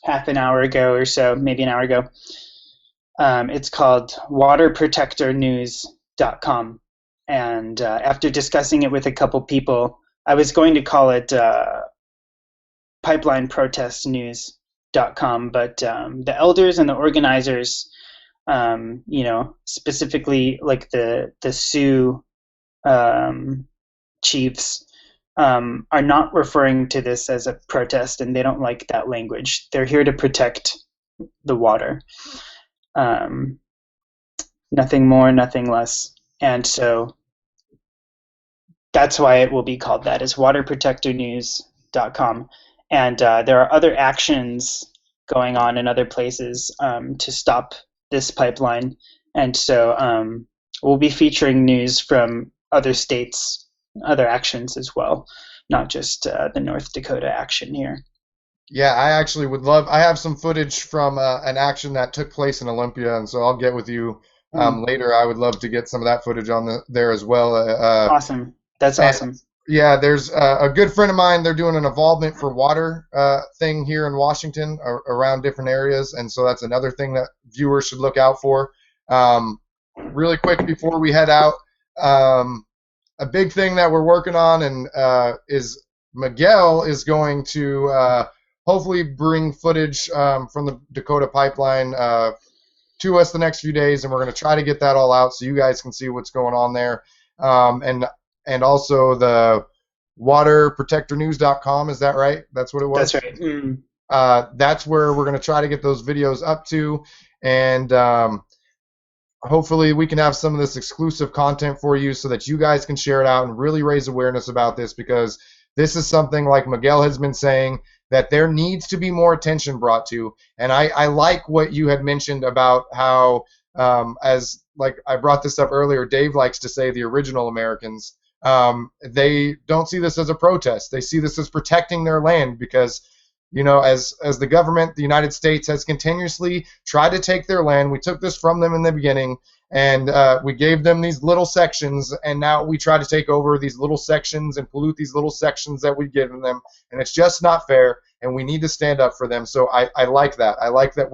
half an hour ago or so, maybe an hour ago. It's called waterprotectornews.com. And after discussing it with a couple people, I was going to call it pipelineprotestnews.com, but the elders and the organizers, specifically like the Sioux chiefs, are not referring to this as a protest, and they don't like that language. They're here to protect the water. Nothing more, nothing less. And so that's why it will be called that, is waterprotectornews.com. And there are other actions going on in other places to stop this pipeline. And so we'll be featuring news from other states, other actions as well, not just the North Dakota action here. Yeah, I actually would love. I have some footage from an action that took place in Olympia, and so I'll get with you later. I would love to get some of that footage on there as well. Awesome. That's awesome. Yeah, there's a good friend of mine. They're doing an involvement for water thing here in Washington around different areas, and so that's another thing that viewers should look out for. Really quick before we head out, a big thing that we're working on and is Miguel is going to hopefully bring footage from the Dakota pipeline to us the next few days, and we're going to try to get that all out so you guys can see what's going on there. And also the waterprotectornews.com, is that right? That's what it was? That's right. Mm. That's where we're going to try to get those videos up to, and hopefully we can have some of this exclusive content for you so that you guys can share it out and really raise awareness about this, because this is something, like Miguel has been saying, that there needs to be more attention brought to. And I like what you had mentioned about how, as like I brought this up earlier, Dave likes to say the original Americans, they don't see this as a protest. They see this as protecting their land, because as the government, the United States, has continuously tried to take their land. We took this from them in the beginning, and we gave them these little sections, and now we try to take over these little sections and pollute these little sections that we've given them, and it's just not fair, and we need to stand up for them. So I like that. I like that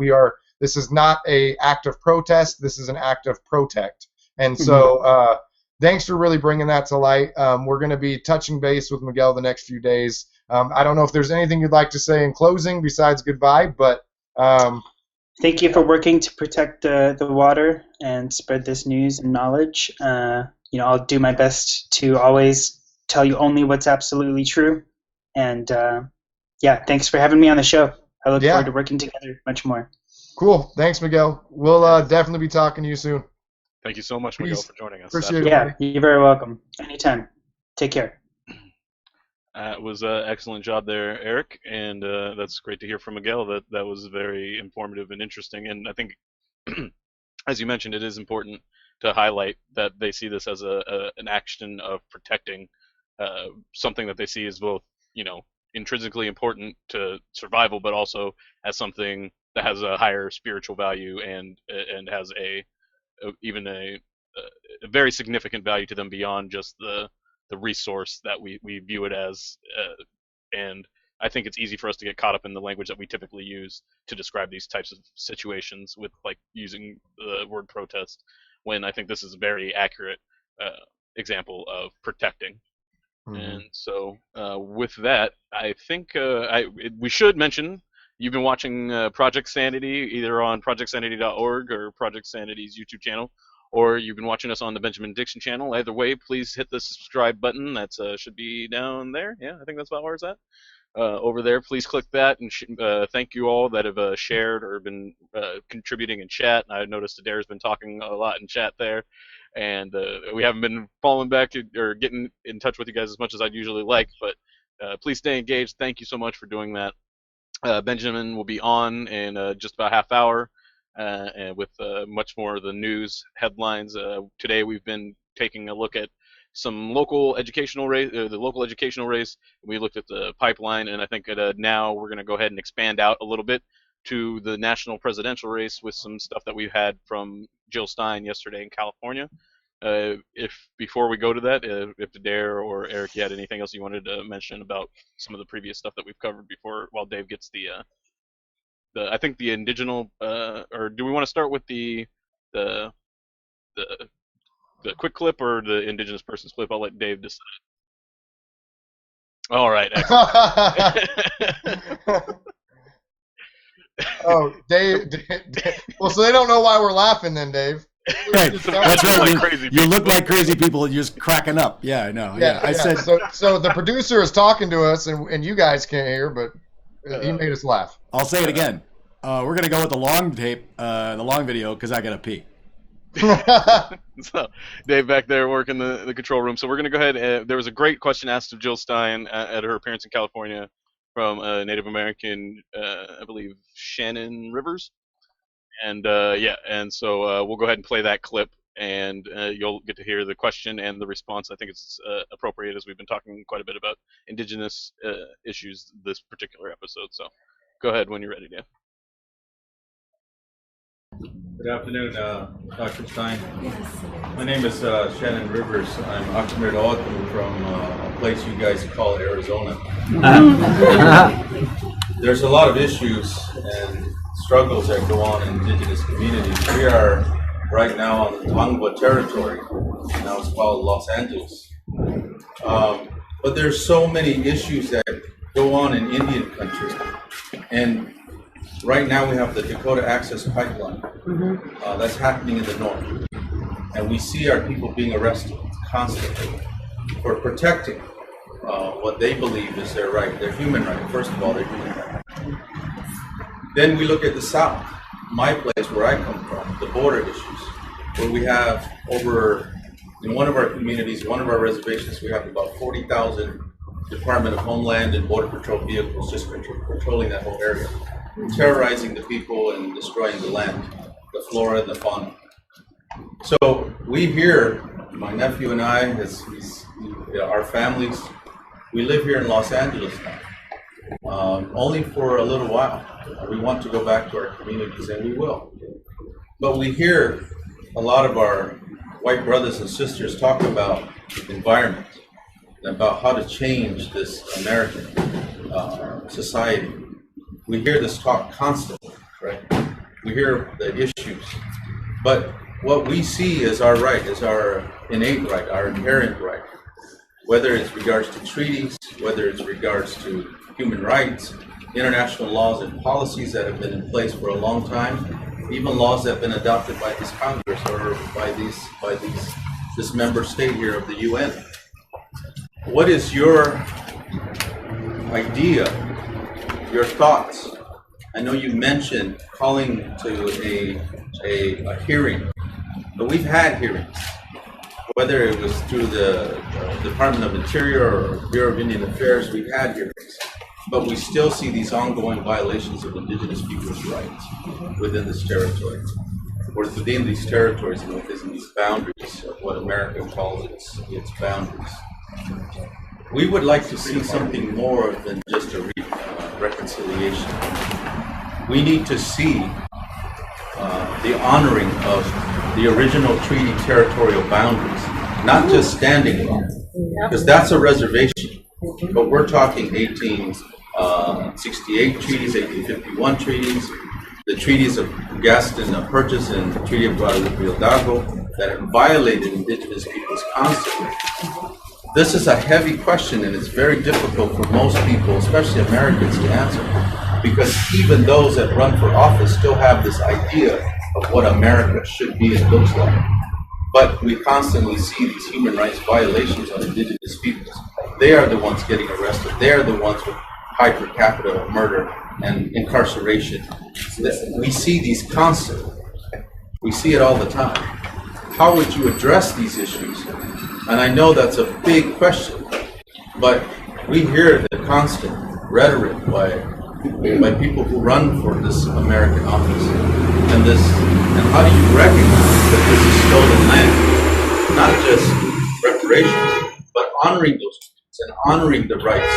this is not an act of protest, this is an act of protect. And so thanks for really bringing that to light. We're going to be touching base with Miguel the next few days. I don't know if there's anything you'd like to say in closing besides goodbye, but thank you for working to protect the water and spread this news and knowledge. I'll do my best to always tell you only what's absolutely true. And thanks for having me on the show. I look forward to working together much more. Cool. Thanks, Miguel. We'll definitely be talking to you soon. Thank you so much, Miguel, for joining us. Appreciate it. Yeah, you're very welcome. Anytime. Take care. It was an excellent job there, Eric, and that's great to hear from Miguel. That was very informative and interesting, and I think as you mentioned, it is important to highlight that they see this as an action of protecting something that they see as both, intrinsically important to survival, but also as something that has a higher spiritual value and has even a very significant value to them beyond just the resource that we view it as. And I think it's easy for us to get caught up in the language that we typically use to describe these types of situations, with like using the word protest, when I think this is a very accurate example of protecting. Mhm. And so, with that, I think we should mention you've been watching Project Sanity either on projectsanity.org or Project Sanity's YouTube channel, or you've been watching us on the Benjamin Dixon channel. Either way, please hit the subscribe button. That's should be down there. Yeah, I think that's about where it's at. Over there, please click that, and thank you all that have shared or been contributing in chat. I noticed Adair's been talking a lot in chat there, and we haven't been following back or getting in touch with you guys as much as I'd usually like, but please stay engaged. Thank you so much for doing that. Benjamin will be on in just about a half hour, and with much more of the news headlines. Today we've been taking a look at some local educational race, the local educational race. We looked at the pipeline, and I think now we're going to go ahead and expand out a little bit to the national presidential race with some stuff that we've had from Jill Stein yesterday in California. If before we go to that, if Adair or Eric, you had anything else you wanted to mention about some of the previous stuff that we've covered before, while Dave gets the I think the indigenous, or do we want to start with the quick clip or the indigenous person's clip? I'll let Dave decide. All right. Oh, Dave. Well, so they don't know why we're laughing then, Dave. Right. That's right. Like crazy you look like crazy people. You're just cracking up. Yeah, I know. Yeah, I said. So the producer is talking to us, and you guys can't hear, but he made us laugh. I'll say it again. We're gonna go with the long tape, the long video, because I gotta pee. So Dave back there working the control room. So we're going to go ahead. There was a great question asked of Jill Stein at her appearance in California from Native American, I believe, Shannon Rivers. And and so we'll go ahead and play that clip, and you'll get to hear the question and the response. I think it's appropriate, as we've been talking quite a bit about indigenous issues this particular episode. So go ahead when you're ready, Dave. Good afternoon, Dr. Stein. My name is Shannon Rivers. I'm Ahmed Ogden from a place you guys call Arizona. There's a lot of issues and struggles that go on in indigenous communities. We are right now on the Tongva territory. Now it's called Los Angeles. But there's so many issues that go on in Indian country. And right now we have the Dakota Access Pipeline that's happening in the north. And we see our people being arrested constantly for protecting what they believe is their right, their human right. First of all, their human right. Then we look at the south, my place where I come from, the border issues, where we have in one of our communities, one of our reservations, we have about 40,000 Department of Homeland and Border Patrol vehicles just patrolling that whole area, terrorizing the people and destroying the land, the flora and the fauna. So we here, my nephew and I, our families, we live here in Los Angeles now, only for a little while. We want to go back to our communities, and we will. But we hear a lot of our white brothers and sisters talk about environment, about how to change this American society. We hear this talk constantly, right? We hear the issues. But what we see as our right, is our innate right, our inherent right, whether it's regards to treaties, whether it's regards to human rights, international laws and policies that have been in place for a long time, even laws that have been adopted by this Congress or by this member state here of the UN. What is your idea, your thoughts? I know you mentioned calling to a hearing, but we've had hearings, whether it was through the Department of Interior or Bureau of Indian Affairs, we've had hearings. But we still see these ongoing violations of indigenous people's rights within this territory. within these territories and within these boundaries of what America calls its boundaries. We would like to see something more than just a reconciliation. We need to see the honoring of the original treaty territorial boundaries, not just standing alone, because that's a reservation. But we're talking 1868 treaties, 1851 treaties, the treaties of Gaston Purchase and the Treaty of Reykdal that have violated indigenous peoples constantly. This is a heavy question, and it's very difficult for most people, especially Americans, to answer, because even those that run for office still have this idea of what America should be and looks like. But we constantly see these human rights violations on indigenous peoples. They are the ones getting arrested. They are the ones with high per capita murder and incarceration. We see these constantly. We see it all the time. How would you address these issues? And I know that's a big question, but we hear the constant rhetoric by people who run for this American office, and how do you recognize that this is stolen land? Not just reparations, but honoring those rights and honoring the rights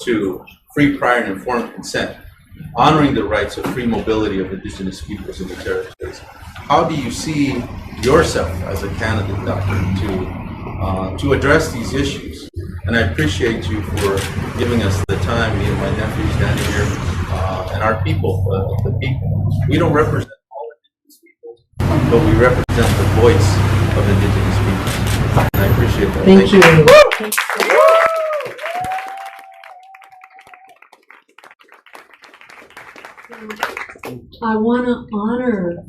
to free, prior, and informed consent, honoring the rights of free mobility of indigenous peoples in the territories. How do you see yourself as a candidate, doctor, to address these issues? And I appreciate you for giving us the time, me and my nephew standing here, and our people, the people. We don't represent all indigenous people, but we represent the voice of indigenous people. And I appreciate that. Thank you. I want to honor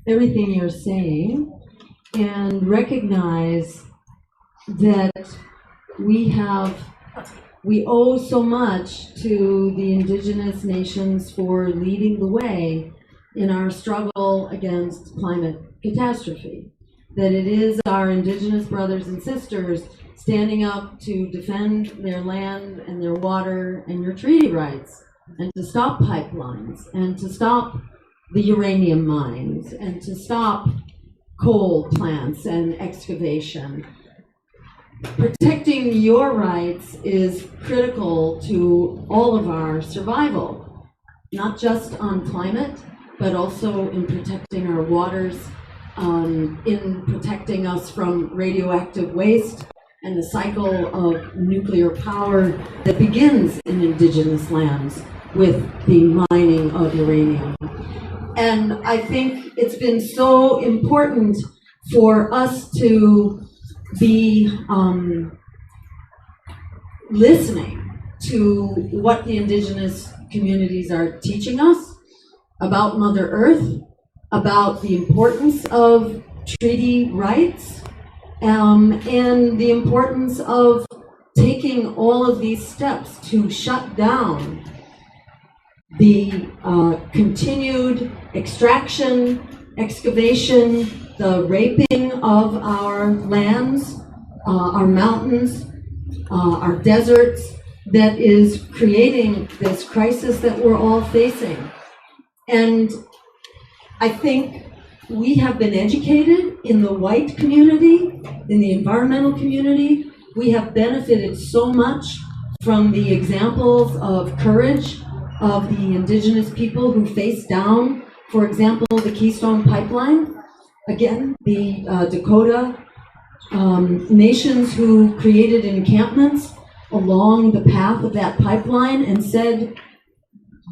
everything you're saying and recognize that we owe so much to the indigenous nations for leading the way in our struggle against climate catastrophe. That it is our indigenous brothers and sisters standing up to defend their land and their water and your treaty rights, and to stop pipelines, and to stop the uranium mines, and to stop coal plants and excavation. Protecting your rights is critical to all of our survival, not just on climate, but also in protecting our waters, in protecting us from radioactive waste and the cycle of nuclear power that begins in indigenous lands with the mining of uranium. And I think it's been so important for us to be listening to what the indigenous communities are teaching us about Mother Earth, about the importance of treaty rights, and the importance of taking all of these steps to shut down the continued extraction, excavation, the raping of our lands, our mountains, our deserts, that is creating this crisis that we're all facing. And I think we have been educated in the white community, in the environmental community. We have benefited so much from the examples of courage of the indigenous people who faced down, for example, the Keystone Pipeline. Again, the Dakota nations who created encampments along the path of that pipeline and said,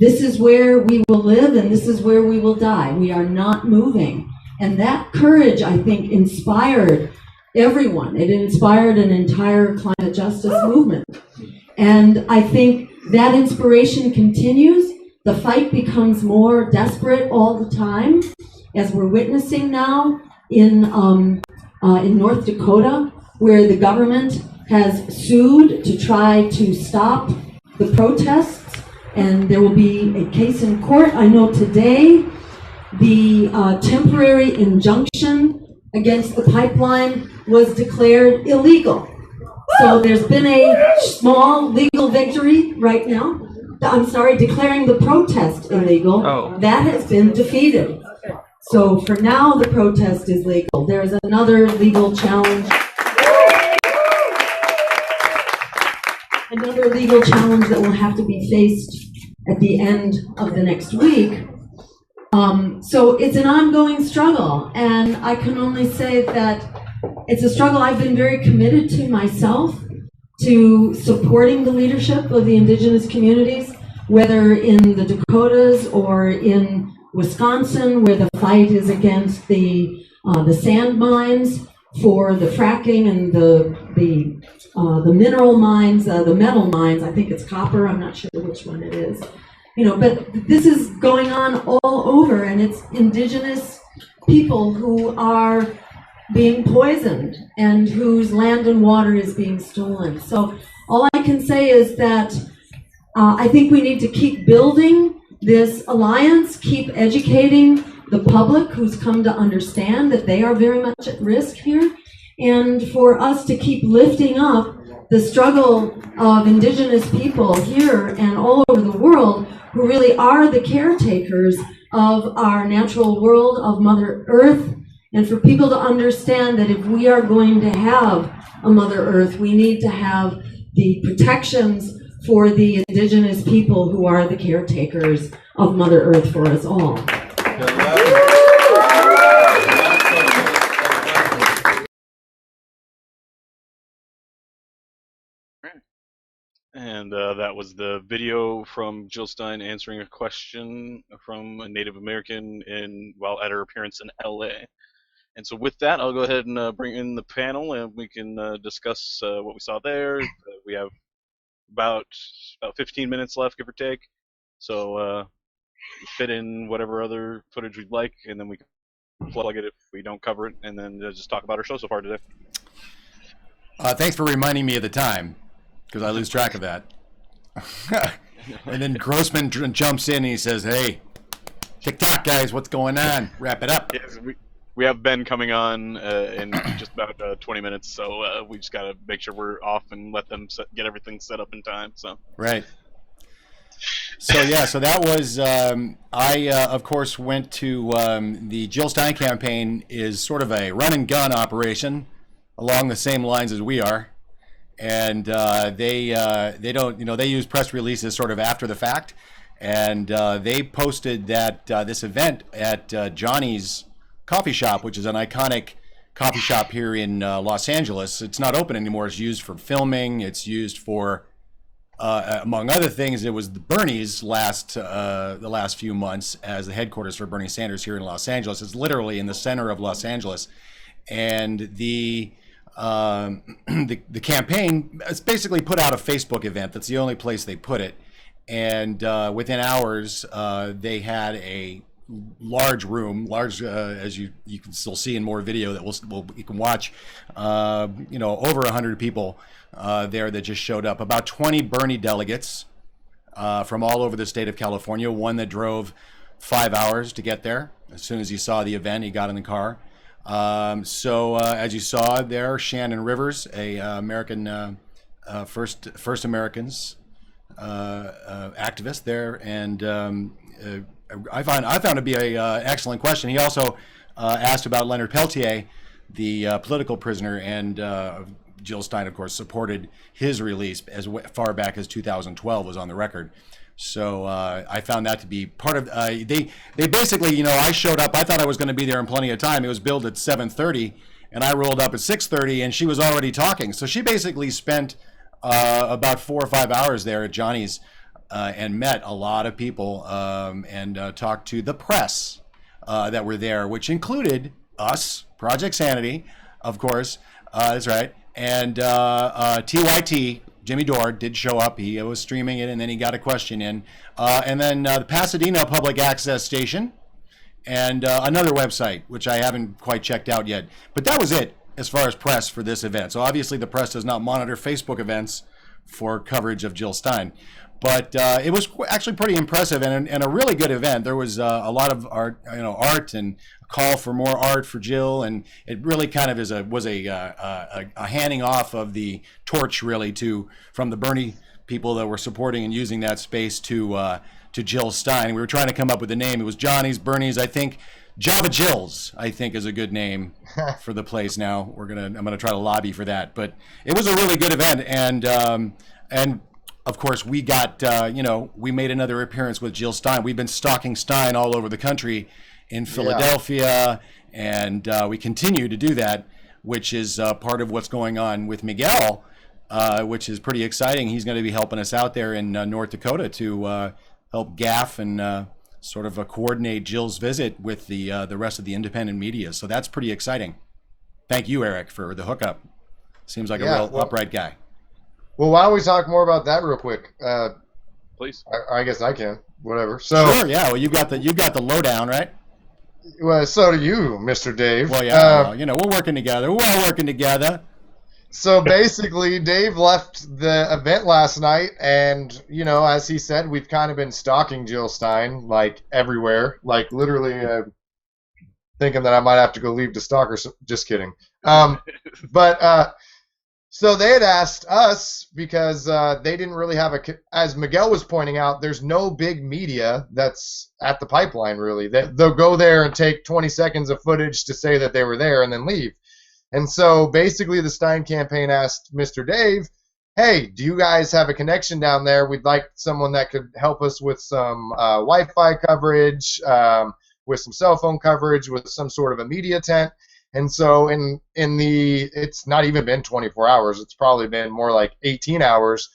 this is where we will live and this is where we will die. We are not moving. And that courage, I think, inspired everyone. It inspired an entire climate justice movement. And I think that inspiration continues. The fight becomes more desperate all the time, as we're witnessing now in North Dakota, where the government has sued to try to stop the protests, and there will be a case in court. I know today the temporary injunction against the pipeline was declared illegal. So there's been a small legal victory right now. I'm sorry, declaring the protest illegal. That has been defeated. So for now, the protest is legal. There is another legal challenge. Another legal challenge that will have to be faced at the end of the next week. So it's an ongoing struggle, and I can only say that it's a struggle I've been very committed to myself, to supporting the leadership of the indigenous communities, whether in the Dakotas or in Wisconsin, where the fight is against the sand mines for the fracking and the mineral mines, the metal mines. I think it's copper. I'm not sure which one it is. But this is going on all over, and it's indigenous people who are being poisoned and whose land and water is being stolen. So all I can say is that I think we need to keep building this alliance, keep educating the public who's come to understand that they are very much at risk here, and for us to keep lifting up the struggle of indigenous people here and all over the world who really are the caretakers of our natural world, of Mother Earth, and for people to understand that if we are going to have a Mother Earth, we need to have the protections for the indigenous people who are the caretakers of Mother Earth for us all. And that was the video from Jill Stein answering a question from a Native American while at her appearance in LA. And so with that, I'll go ahead and bring in the panel, and we can discuss what we saw there. We have about 15 minutes left, give or take. So fit in whatever other footage we'd like, and then we can plug it if we don't cover it, and then just talk about our show so far today. Thanks for reminding me of the time, because I lose track of that. And then Grossman jumps in and he says, "Hey, TikTok guys, what's going on? Wrap it up." Yes, we have Ben coming on in just about 20 minutes, so we just got to make sure we're off and let them get everything set up in time. So right. So yeah, so that was I of course went to the Jill Stein campaign is sort of a run and gun operation along the same lines as we are. And they don't, they use press releases sort of after the fact, and they posted that this event at Johnny's Coffee Shop, which is an iconic coffee shop here in Los Angeles. It's not open anymore. It's used for filming. It's used for, among other things, it was the Bernie's the last few months as the headquarters for Bernie Sanders here in Los Angeles. It's literally in the center of Los Angeles, and the campaign it's basically put out a Facebook event. That's the only place they put it, and within hours they had a large room, as you can still see in more video that you can watch, over 100 people there that just showed up. About 20 Bernie delegates from all over the state of California. One that drove 5 hours to get there. As soon as he saw the event, he got in the car. As you saw there, Shannon Rivers, a American first Americans activist there, and I found it to be a excellent question. He also asked about Leonard Peltier, the political prisoner, and Jill Stein, of course, supported his release as far back as 2012 was on the record. So I found that to be part of. They basically, I showed up. I thought I was going to be there in plenty of time. It was billed at 7:30, and I rolled up at 6:30, and she was already talking. So she basically spent about 4 or 5 hours there at Johnny's and met a lot of people and talked to the press that were there, which included us, Project Sanity, of course. That's right, and TYT. Jimmy Dore did show up. He was streaming it, and then he got a question in. And then the Pasadena Public Access Station, and another website, which I haven't quite checked out yet. But that was it as far as press for this event. So obviously the press does not monitor Facebook events for coverage of Jill Stein. But it was actually pretty impressive and a really good event. There was a lot of art, art and a call for more art for Jill, and it really kind of was a handing off of the torch really from the Bernie people that were supporting and using that space to Jill Stein. We were trying to come up with a name. It was Johnny's, Bernie's. I think Java Jill's, I think, is a good name for the place now. I'm gonna try to lobby for that. But it was a really good event, and of course we got we made another appearance with Jill Stein. We've been stalking Stein all over the country, in Philadelphia, and we continue to do that, which is part of what's going on with Miguel, which is pretty exciting. He's going to be helping us out there in North Dakota to help gaff and sort of coordinate Jill's visit with the rest of the independent media. So that's pretty exciting. Thank you, Eric, for the hookup. Seems like a real upright guy. Well, why don't we talk more about that real quick? Please. I guess I can. Whatever. So sure. Yeah. Well, you got the lowdown, right? Well, so do you, Mr. Dave. Well, yeah. We're working together. We're all working together. So basically, Dave left the event last night, and, as he said, we've kind of been stalking Jill Stein, like, everywhere. Like, literally thinking that I might have to go leave to stalk her. Just kidding. So they had asked us, because they didn't really have as Miguel was pointing out, there's no big media that's at the pipeline, really. They'll go there and take 20 seconds of footage to say that they were there and then leave. And so basically the Stein campaign asked Mr. Dave, hey, do you guys have a connection down there? We'd like someone that could help us with some Wi-Fi coverage, with some cell phone coverage, with some sort of a media tent. And so it's not even been 24 hours. It's probably been more like 18 hours.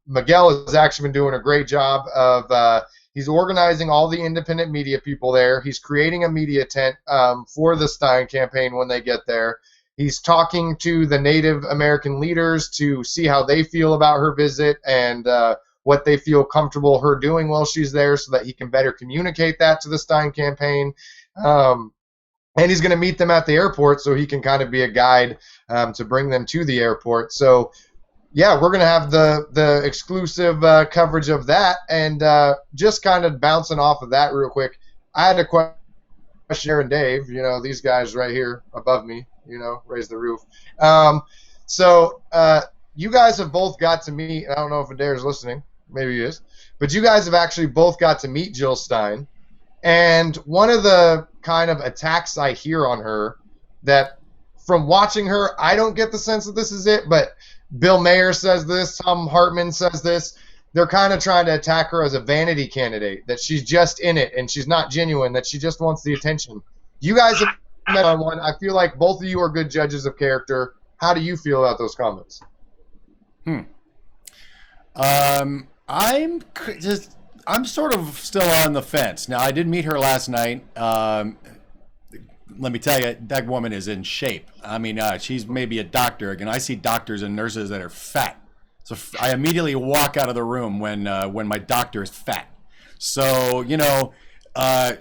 Miguel has actually been doing a great job of he's organizing all the independent media people there. He's creating a media tent for the Stein campaign when they get there. He's talking to the Native American leaders to see how they feel about her visit and what they feel comfortable her doing while she's there so that he can better communicate that to the Stein campaign. And he's going to meet them at the airport so he can kind of be a guide to bring them to the airport. So, yeah, we're going to have the exclusive coverage of that. And just kind of bouncing off of that real quick, I had a question, Aaron, Dave, these guys right here above me, raise the roof. So you guys have both got to meet, I don't know if Adair's listening, maybe he is, but you guys have actually both got to meet Jill Stein. And one of the kind of attacks I hear on her that from watching her, I don't get the sense that this is it, but Bill Mayer says this, Tom Hartman says this. They're kind of trying to attack her as a vanity candidate, that she's just in it and she's not genuine, that she just wants the attention. You guys have met on one. I feel like both of you are good judges of character. How do you feel about those comments? I'm sort of still on the fence. Now, I did meet her last night. Let me tell you, that woman is in shape. I mean, she's maybe a doctor. Again, I see doctors and nurses that are fat. So I immediately walk out of the room when my doctor is fat. So,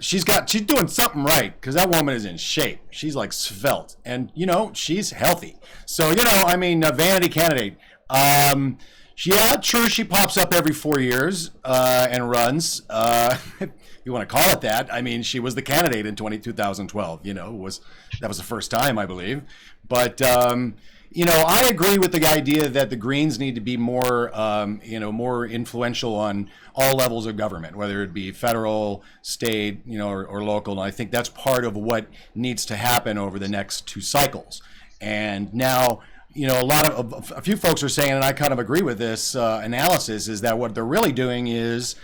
she's doing something right because that woman is in shape. She's like svelte and, she's healthy. So, a vanity candidate. Sure, she pops up every 4 years and runs. If you want to call it that. I mean, she was the candidate in 2012. That was the first time, I believe. But I agree with the idea that the Greens need to be more, more influential on all levels of government, whether it be federal, state, or local. And I think that's part of what needs to happen over the next 2 cycles. And now, a few folks are saying, and I kind of agree with this analysis, is that what they're really doing is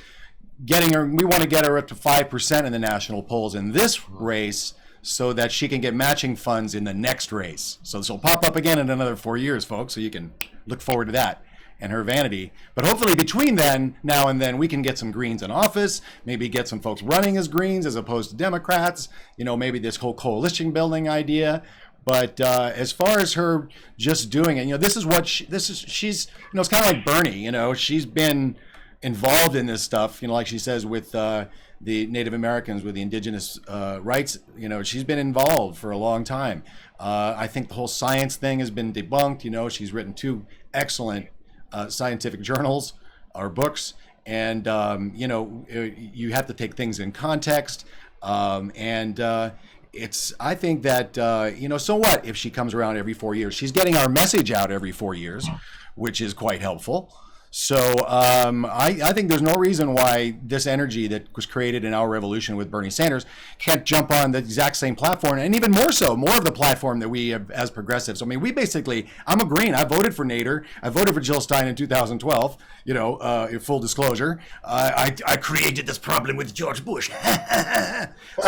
getting her. We want to get her up to 5% in the national polls in this race, so that she can get matching funds in the next race. So this will pop up again in another 4 years, folks. So you can look forward to that and her vanity. But hopefully between now and then, we can get some Greens in office. Maybe get some folks running as Greens as opposed to Democrats. Maybe this whole coalition building idea. But as far as her just doing it, she's, it's kind of like Bernie, she's been involved in this stuff, like she says with the Native Americans, with the indigenous rights, she's been involved for a long time. I think the whole science thing has been debunked. She's written 2 excellent scientific journals or books, and, you have to take things in context. I think that, so what if she comes around every 4 years? She's getting our message out every 4 years, which is quite helpful. So I think there's no reason why this energy that was created in our revolution with Bernie Sanders can't jump on the exact same platform, and even more so, more of the platform that we have as progressives. I mean, we basically, I'm a Green. I voted for Nader. I voted for Jill Stein in 2012. You know, in full disclosure, I created this problem with George Bush.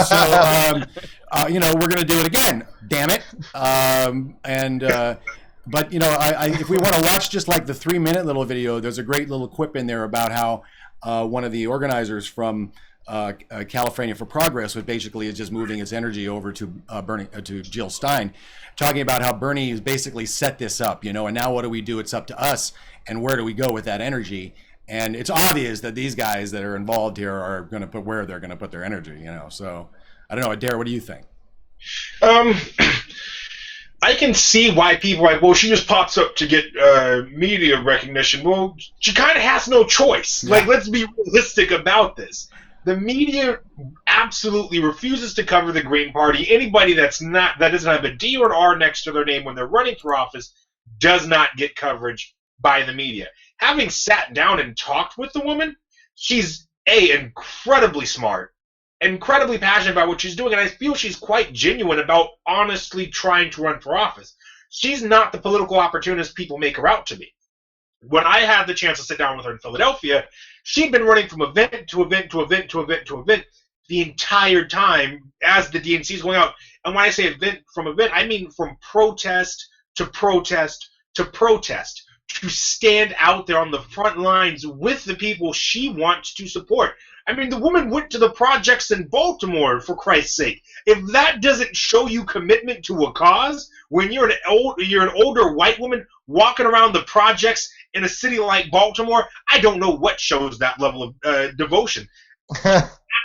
So, you know, we're going to do it again. Damn it. But, you know, if we want to watch just like the 3-minute little video, there's a great little quip in there about how one of the organizers from California for Progress, which basically is just moving its energy over to to Jill Stein, talking about how Bernie has basically set this up, you know, and now what do we do? It's up to us. And where do we go with that energy? And it's obvious that these guys that are involved here are going to put where they're going to put their energy, you know. So I don't know, Adair, what do you think? I can see why people are like, well, she just pops up to get media recognition. Well, she kind of has no choice. Yeah. Like, let's be realistic about this. The media absolutely refuses to cover the Green Party. Anybody that doesn't have a D or an R next to their name when they're running for office does not get coverage by the media. Having sat down and talked with the woman, she's incredibly smart, incredibly passionate about what she's doing, and I feel she's quite genuine about honestly trying to run for office. She's not the political opportunist people make her out to be. When I had the chance to sit down with her in Philadelphia, she'd been running from event to event to event to event to event the entire time as the DNC is going out. And when I say event from event, I mean from protest to protest to protest, to stand out there on the front lines with the people she wants to support. I mean, the woman went to the projects in Baltimore, for Christ's sake. If that doesn't show you commitment to a cause, when you're an older white woman walking around the projects in a city like Baltimore, I don't know what shows that level of devotion.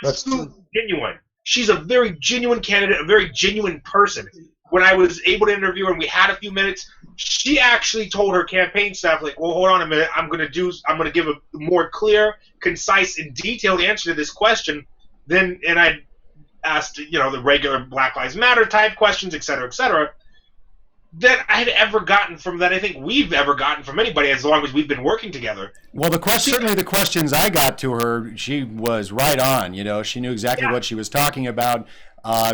Absolutely genuine. She's a very genuine candidate, a very genuine person. When I was able to interview her and we had a few minutes, she actually told her campaign staff, like, well, hold on a minute, I'm going to give a more clear, concise, and detailed answer to this question. And I asked, you know, the regular Black Lives Matter type questions, et cetera, that I had ever gotten from, that I think we've ever gotten from anybody as long as we've been working together. Well, certainly the questions I got to her, she was right on. You know, she knew exactly what she was talking about.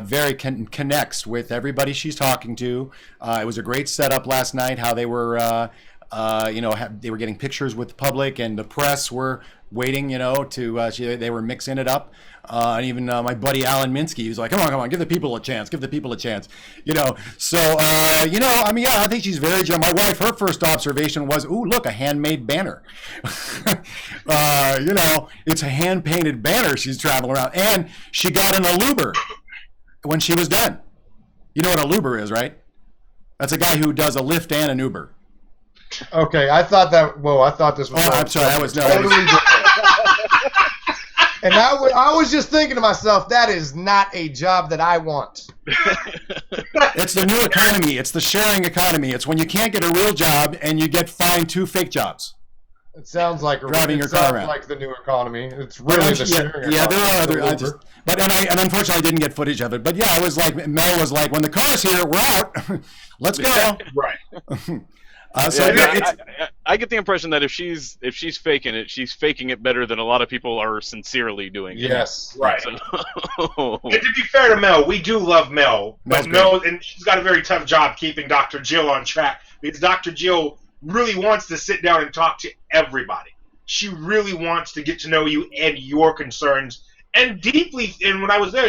Very connects with everybody she's talking to. It was a great setup last night, how they were, you know, they were getting pictures with the public, and the press were waiting, you know, they were mixing it up. And even my buddy Alan Minsky, he was like, come on, give the people a chance, you know. So, you know, I mean, yeah, I think she's very genuine. My wife, her first observation was, ooh, look, a handmade banner. You know, it's a hand-painted banner she's traveling around. And she got an Aluber when she was done. You know what a Uber is, right? That's a guy who does a Lyft and an Uber. Okay, I thought this was. Oh, I'm sorry, that was totally different. And I was just thinking to myself, that is not a job that I want. It's the new economy. It's the sharing economy. It's when you can't get a real job and you get fined 2 fake jobs. It sounds like driving your car around. Like the new economy. It's really the sharing economy. Yeah, there are other. And unfortunately, I didn't get footage of it. But yeah, I was like, Mel was like, when the car's here, we're out. Let's go. Right. I get the impression that if she's faking it, she's faking it better than a lot of people are sincerely doing it. Yes, right. So, and to be fair to Mel, we do love Mel, but Mel, and she's got a very tough job keeping Dr. Jill on track, because Dr. Jill really wants to sit down and talk to everybody. She really wants to get to know you and your concerns, and deeply. And when I was there,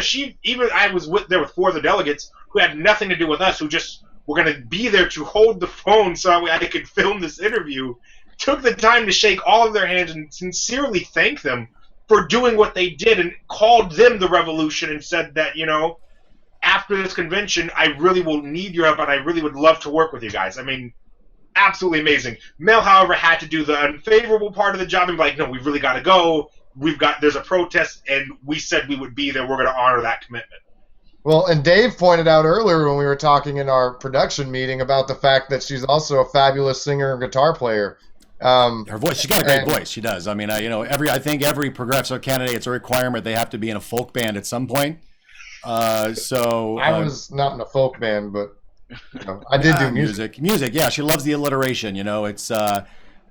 I was there with 4 of the delegates who had nothing to do with us, who just were going to be there to hold the phone so I could film this interview, took the time to shake all of their hands and sincerely thank them for doing what they did, and called them the revolution, and said that, you know, after this convention, I really will need your help, and I really would love to work with you guys. I mean, absolutely amazing. Mel, however, had to do the unfavorable part of the job and be like, no, we've really got to go. There's a protest, and we said we would be there. We're going to honor that commitment. Well, and Dave pointed out earlier when we were talking in our production meeting about the fact that she's also a fabulous singer and guitar player. Her voice, she's got a great voice. She does. I mean, you know, I think every progressive candidate, it's a requirement they have to be in a folk band at some point. I was not in a folk band, but you know, I did do music. Music, yeah. She loves the alliteration. You know, it's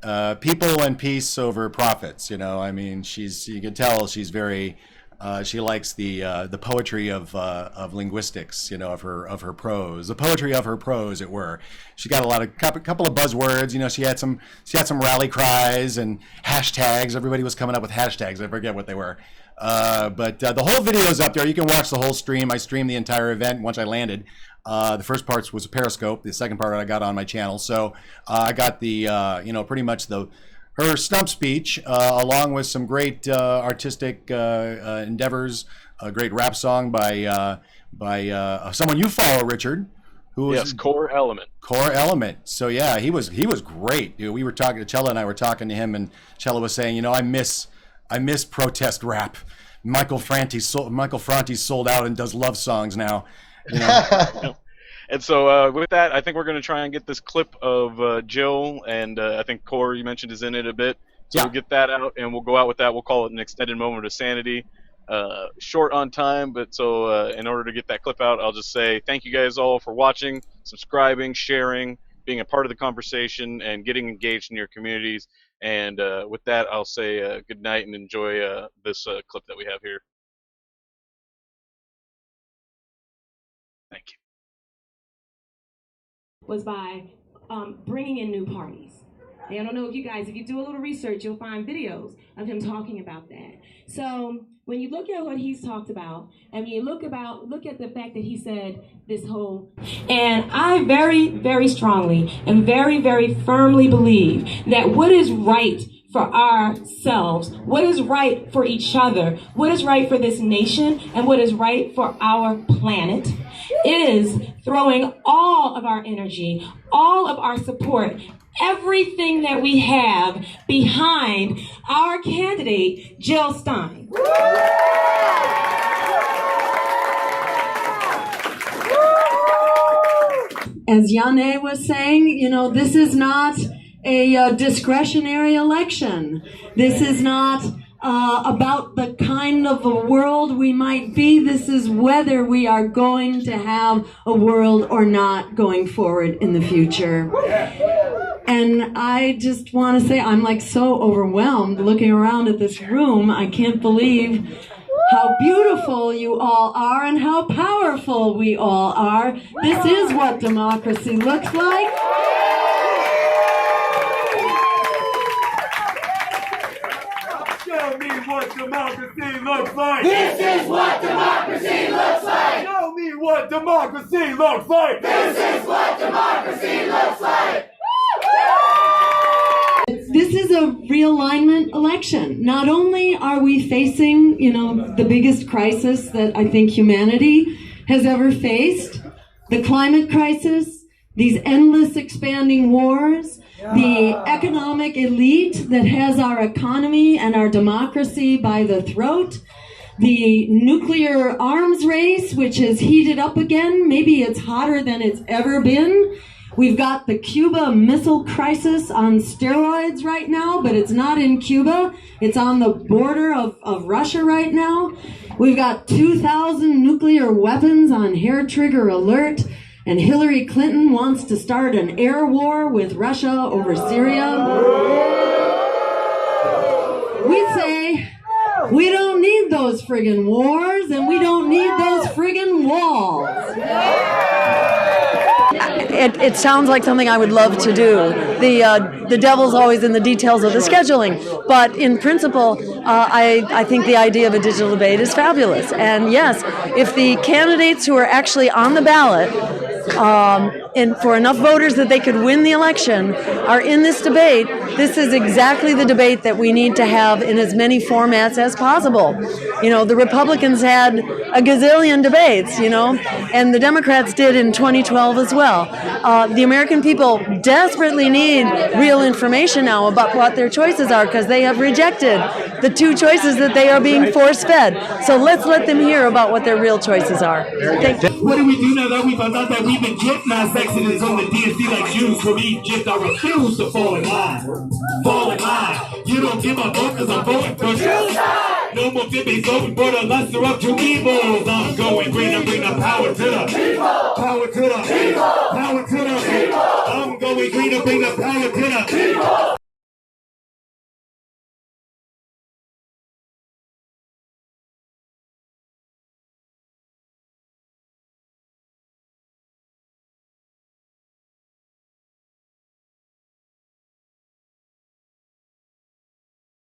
people and peace over profits. You know, I mean, you can tell she's very. She likes the poetry of linguistics, you know, of her prose, the poetry of her prose, it were. She got a couple of buzzwords, you know. She had some rally cries and hashtags. Everybody was coming up with hashtags. I forget what they were, but the whole video is up there. You can watch the whole stream. I streamed the entire event once I landed. The first part was a Periscope. The second part I got on my channel. So I got the you know, pretty much her stump speech, along with some great artistic endeavors, a great rap song by someone you follow, Richard, who was Core Element. Core Element. So yeah, he was great. Dude, we were talking to Chella, and I were talking to him, and Chella was saying, you know, I miss protest rap. Michael Franti's sold out and does love songs now. You know? And so with that, I think we're going to try and get this clip of Jill, and I think Core, you mentioned, is in it a bit. So we'll get that out, and we'll go out with that. We'll call it an extended moment of sanity. Short on time, but so in order to get that clip out, I'll just say thank you guys all for watching, subscribing, sharing, being a part of the conversation, and getting engaged in your communities. And with that, I'll say good night and enjoy this clip that we have here. Thank you. Was by bringing in new parties. And I don't know if you do a little research, you'll find videos of him talking about that. So when you look at what he's talked about, and you look at the fact that he said this whole, and I very, very strongly and very, very firmly believe that what is right for ourselves, what is right for each other, what is right for this nation, and what is right for our planet is throwing all of our energy, all of our support, everything that we have behind our candidate, Jill Stein. As Yane was saying, you know, this is not a discretionary election. This is not about the kind of a world we might be. This is whether we are going to have a world or not going forward in the future. And I just want to say I'm like so overwhelmed looking around at this room. I can't believe how beautiful you all are and how powerful we all are. This is what democracy looks like. Show me what democracy looks like. This is what democracy looks like. Show me what democracy looks like. This is what democracy looks like. This is a realignment election. Not only are we facing, you know, the biggest crisis that I think humanity has ever faced, the climate crisis, these endless expanding wars, the economic elite that has our economy and our democracy by the throat, the nuclear arms race, which has heated up again. Maybe it's hotter than it's ever been. We've got the Cuba Missile Crisis on steroids right now, but it's not in Cuba. It's on the border of Russia right now. We've got 2,000 nuclear weapons on hair trigger alert, and Hillary Clinton wants to start an air war with Russia over Syria. We say, we don't need those friggin' wars, and we don't need those friggin' walls. It sounds like something I would love to do. The devil's always in the details of the scheduling, but in principle, I think the idea of a digital debate is fabulous. And yes, if the candidates who are actually on the ballot, and for enough voters that they could win the election, are in this debate, this is exactly the debate that we need to have in as many formats as possible. You know, the Republicans had a gazillion debates, you know, and the Democrats did in 2012 as well. The American people desperately need real information now about what their choices are, because they have rejected the two choices that they are being force-fed. So let's let them hear about what their real choices are. What do we do now that we found out that we've been gypped? Now Exodus on the DNC like Jews from Egypt. I refuse to fall in line. Fall in line. You don't give a vote because I'm voting for you. No more debates, voting for the lesser of two evils. I'm going green and bring the power to the people. Power to the people. Power to the people. I'm going green and bring the power.